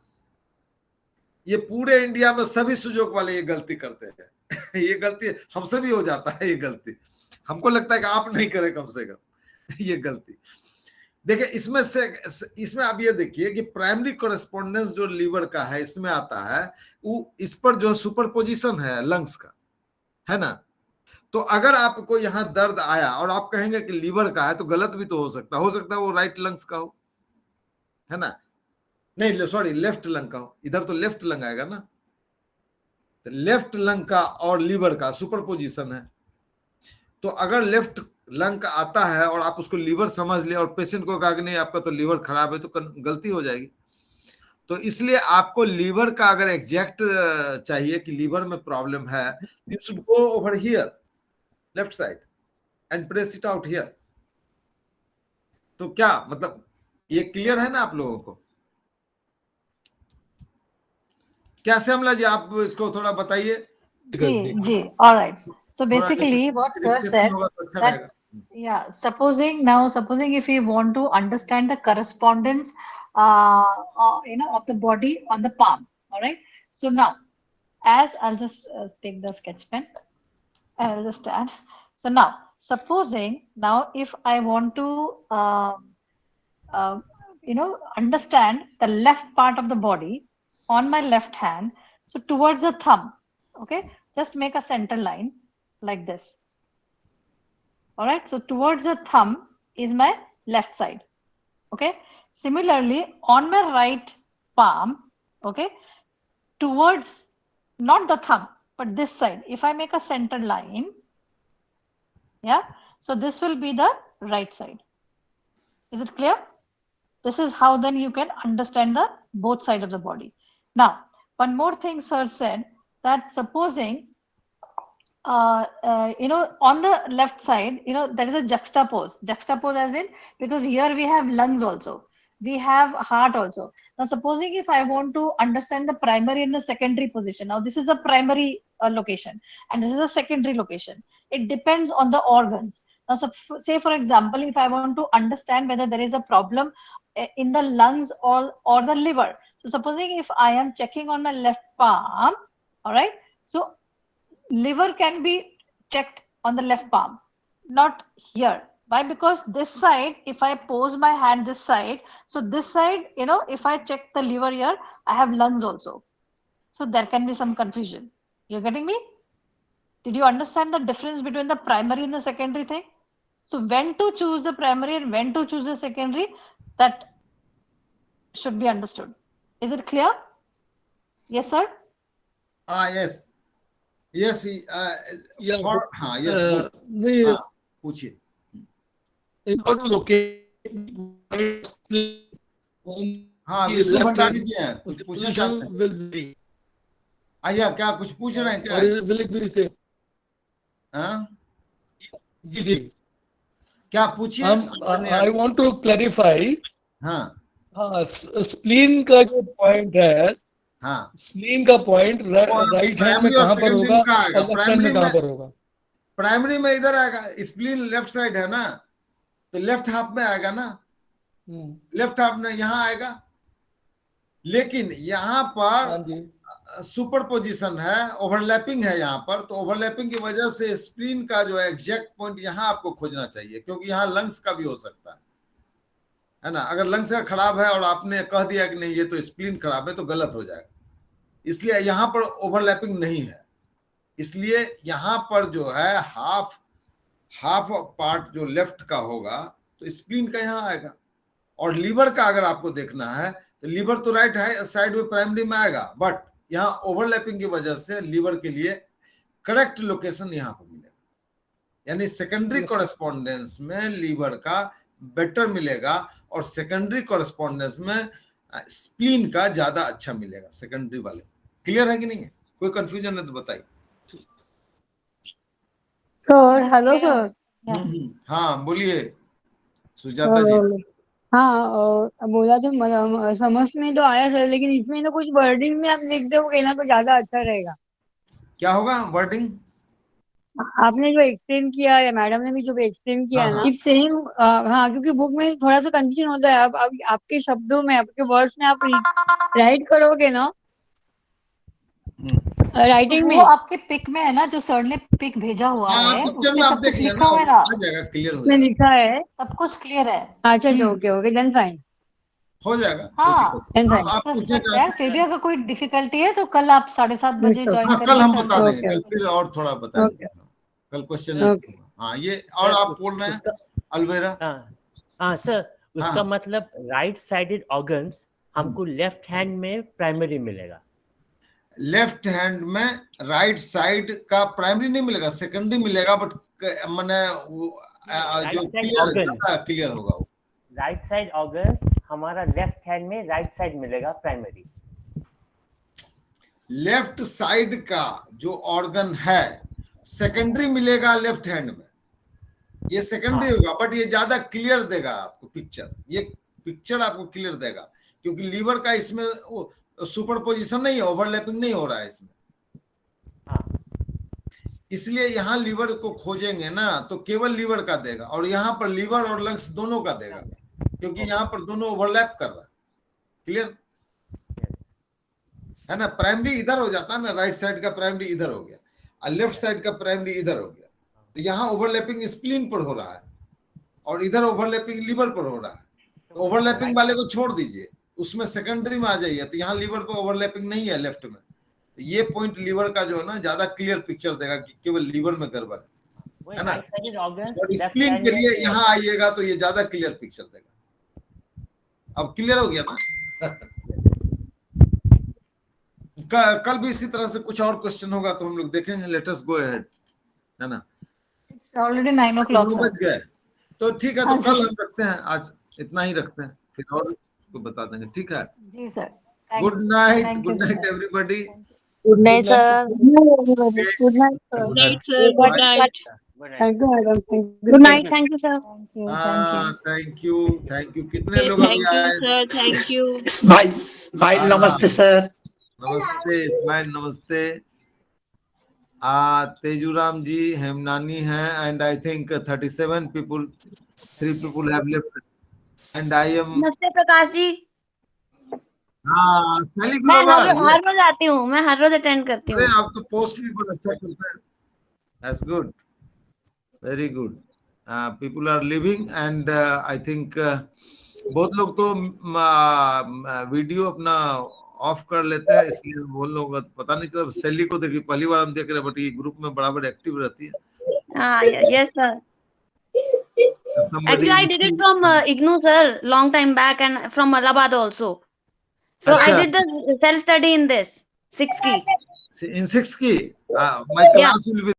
Speaker 1: ये पूरे इंडिया में सभी सुजोग वाले ये गलती करते हैं ये गलती हमसे भी हो जाता है, ये गलती हमको लगता है कि आप नहीं करें कम से कम ये गलती। देखिए इसमें आप ये देखिए कि प्राइमरी कॉरेस्पॉन्डेंस जो लीवर का है इसमें आता है, वो इस पर जो सुपरपोजिशन है लंग्स का, है ना। तो अगर आपको यहाँ दर्द आया और आप कहेंगे कि लीवर का है, तो गलत भी तो हो सकता है वो राइट लंग्स का हो, है ना। नहीं सॉरी, लेफ्ट लंग का हो, इधर तो लेफ्ट लंग आएगा ना। लेफ्ट लंग का और लीवर का सुपरपोजिशन है। तो अगर लेफ्ट लंग का आता है और आप उसको लीवर समझ ले और पेशेंट को कहा कि नहीं आपका तो लीवर खराब है, तो गलती हो जाएगी। तो इसलिए आपको लीवर का अगर एग्जैक्ट चाहिए कि लीवर में प्रॉब्लम है, you should go over here left side and press it out here. तो क्या मतलब ये क्लियर है ना आप लोगों को? क्या श्यामला जी आप इसको थोड़ा बताइए।
Speaker 4: जी, all right. So basically what sir said that supposing if you want to understand the correspondence of the body on the palm, all right. So now as I'll just take the sketch pen, I'll just stand. So now supposing now if I want to understand the left part of the body on my left hand, so towards the thumb, okay, just make a center line like this. All right, so towards the thumb is my left side. Okay, similarly on my right palm, okay, towards not the thumb but this side, if I make a center line, yeah, so this will be the right side. Is it clear? This is how then you can understand the both sides of the body. Now, one more thing sir said, that supposing on the left side, there is a juxtapose as in, because here we have lungs also, we have heart also. Now supposing if I want to understand the primary and the secondary position, now this is the primary location and this is a secondary location. It depends on the organs. Now so say for example, if I want to understand whether there is a problem in the lungs or the liver, so supposing if I am checking on my left palm, all right, so liver can be checked on the left palm, not here. Why? Because this side, if I pose my hand this side, so this side, if I check the liver here, I have lungs also. So there can be some confusion. You're getting me? Did you understand the difference between the primary and the secondary thing? So when to choose the primary and when to choose the secondary, that should be understood. Is it clear? Yes, sir?
Speaker 1: Yes. Yes,
Speaker 8: Yeah,
Speaker 1: yes.
Speaker 8: we
Speaker 1: पूछिए।
Speaker 8: in order to locate
Speaker 1: हाँ, विष्णु भंडारी जी हैं, कुछ पूछना चाहते हैं?
Speaker 8: will be
Speaker 1: आइया, क्या कुछ पूछ रहे हैं क्या?
Speaker 8: will it be the
Speaker 1: हाँ,
Speaker 8: जी
Speaker 1: क्या पूछिए?
Speaker 8: I want to clarify.
Speaker 1: हाँ,
Speaker 8: स्प्लीन का जो पॉइंट है,
Speaker 1: हाँ,
Speaker 8: स्प्लीन का पॉइंट राइट हैंड में कहाँ पर होगा और लेफ्ट हैंड में कहाँ पर होगा?
Speaker 1: प्राइमरी में इधर आएगा, स्प्लीन लेफ्ट साइड है ना, तो लेफ्ट हाफ में आएगा ना, लेफ्ट हाफ में यहाँ आएगा। लेकिन यहाँ पर सुपरपोजिशन है, ओवरलैपिंग है यहाँ पर, तो ओवरलैपिंग की वजह से स्प्लीन का जो एग्जैक्ट पॉइंट यहाँ आपको खोजना चाहिए, क्योंकि यहाँ लंग्स का भी हो सकता है ना। अगर लंग्स का खराब है और आपने कह दिया कि नहीं ये तो स्प्लीन खराब है, तो गलत हो जाएगा। इसलिए यहाँ पर ओवरलैपिंग नहीं है, इसलिए यहाँ पर जो है हाफ पार्ट जो लेफ्ट का होगा तो स्प्लीन का यहाँ आएगा। और लीवर का अगर आपको देखना है तो लीवर तो राइट साइड में प्राइमरी में आएगा, बट यहाँ ओवरलैपिंग की वजह से लीवर के लिए करेक्ट लोकेशन यहाँ पर मिलेगा, यानी सेकेंडरी कॉरेस्पॉन्डेंस में लीवर का बेटर मिलेगा और सेकेंडरी कॉरेस्पॉन्डेंस में स्प्लीन का ज्यादा अच्छा मिलेगा, सेकेंडरी वाले। क्लियर है कि नहीं है? कोई कंफ्यूजन है तो बताइए।
Speaker 2: Sir, hello sir.
Speaker 1: हाँ बोलिए सुजाता जी।
Speaker 2: हाँ, बोला तो समझ में तो आया सर, लेकिन इसमें ना कुछ वर्डिंग में आप लिख दोगे ना तो ज्यादा अच्छा रहेगा।
Speaker 1: क्या होगा वर्डिंग?
Speaker 2: आपने जो एक्सप्लेन किया या मैडम ने भी जो एक्सप्लेन किया है ना, इफ सेम, हाँ, क्योंकि बुक में थोड़ा सा कंफ्यूजन होता है। अब आपके शब्दों में, आपके वर्ड्स में आप राइट करोगे ना, राइटिंग में
Speaker 4: वो आपके पिक में है ना, जो सर ने पिक भेजा हुआ है, उसमें सब कुछ लिखा हुआ है ना,
Speaker 2: उसमें लिखा है,
Speaker 4: सब कुछ क्लियर है।
Speaker 2: अच्छा, ओके, देन फाइन,
Speaker 1: हो जाएगा।
Speaker 4: हाँ, फिर भी अगर कोई डिफिकल्टी है तो कल आप 7:30 बजे ज्वाइन करिए।
Speaker 1: कल हम बता देंगे, फिर और थोड़ा बताएंगे कल क्वेश्चन। हाँ, ये और आप बोल रहे हैं अलवेरा?
Speaker 9: हाँ सर, उसका मतलब राइट साइडेड ऑर्गन्स हमको लेफ्ट हैंड में प्राइमरी मिलेगा।
Speaker 1: लेफ्ट हैंड में राइट साइड का प्राइमरी नहीं मिलेगा, सेकेंडरी मिलेगा, बट मैंने जो क्लियर होगा वो
Speaker 9: राइट साइड ऑर्गन्स हमारा लेफ्ट हैंड में राइट साइड मिलेगा प्राइमरी।
Speaker 1: लेफ्ट साइड का जो ऑर्गन है सेकेंडरी मिलेगा लेफ्ट हैंड में, ये सेकेंडरी होगा, बट ये ज्यादा क्लियर देगा आपको पिक्चर, ये पिक्चर आपको क्लियर देगा, क्योंकि लीवर का इसमें सुपर पोजिशन नहीं है, ओवरलैपिंग नहीं हो रहा है इसमें। इसलिए यहाँ लीवर को खोजेंगे ना तो केवल लीवर का देगा, और यहाँ पर लीवर और लंग्स दोनों का देगा, क्योंकि यहाँ पर दोनों ओवरलैप कर रहा है। क्लियर है ना? प्राइमरी इधर हो जाता है ना, राइट साइड का प्राइमरी इधर हो गया और लेफ्ट साइड का प्राइमरी इधर हो गया, तो यहाँ ओवरलैपिंग स्प्लीन पर हो रहा है और इधर ओवरलैपिंग लीवर पर हो रहा है। तो ओवरलैपिंग वाले को छोड़ दीजिए, उसमें सेकेंडरी में आ जाइए, तो यहाँ लीवर पर ओवरलैपिंग नहीं है लेफ्ट में। ये पॉइंट लीवर का जो है ना ज्यादा क्लियर पिक्चर देगा कि केवल लीवर में गड़बड़ है ना। और स्प्लीन के लिए यहाँ आइएगा तो ये ज्यादा क्लियर पिक्चर देगा। अब क्लियर हो गया ना? कल भी इसी तरह से कुछ और क्वेश्चन होगा तो हम लोग देखेंगे। लेट अस गो अहेड, है ना?
Speaker 4: It's already 9 o'clock.
Speaker 1: 9 बज गए तो ठीक है, तो कल हम रखते हैं, आज इतना ही रखते हैं, फिर और को बता देंगे। ठीक है
Speaker 4: जी sir.
Speaker 1: Good night, good night everybody.
Speaker 10: Good night sir.
Speaker 2: Good night sir.
Speaker 10: Good night sir. Good night.
Speaker 2: Thank you madam.
Speaker 10: Good night. Thank you sir.
Speaker 1: Thank you. कितने लोग अभी आए?
Speaker 10: Sir thank you.
Speaker 11: स्माइल नमस्ते sir.
Speaker 1: नमस्ते smile, नमस्ते। तेजूराम जी, हेमनानी है, and I think 37 people, 3 people have left, and I am।
Speaker 7: नमस्ते प्रकाश जी।
Speaker 1: हाँ सैली
Speaker 7: मैं
Speaker 1: ग्लोबल,
Speaker 7: हर रोज आती हूँ, मैं हर रोज अटेंड करती हूँ।
Speaker 1: आप तो पोस्ट भी बहुत अच्छा करते हैं। That's good, very good। People are living, and I think बहुत लोग तो वीडियो अपना ऑफ कर लेते हैं, इसलिए बोल लोग पता नहीं चला। सैली को देखिए पहली बार हम देख रहे हैं, बट ये ग्रुप में बराबर एक्टिव रहती है।
Speaker 7: हाँ yes sir. Actually, I did it from IGNOU, sir, long time back, and from Allahabad also. So I did the self study in this 6 key.
Speaker 1: In 6 key, my class will be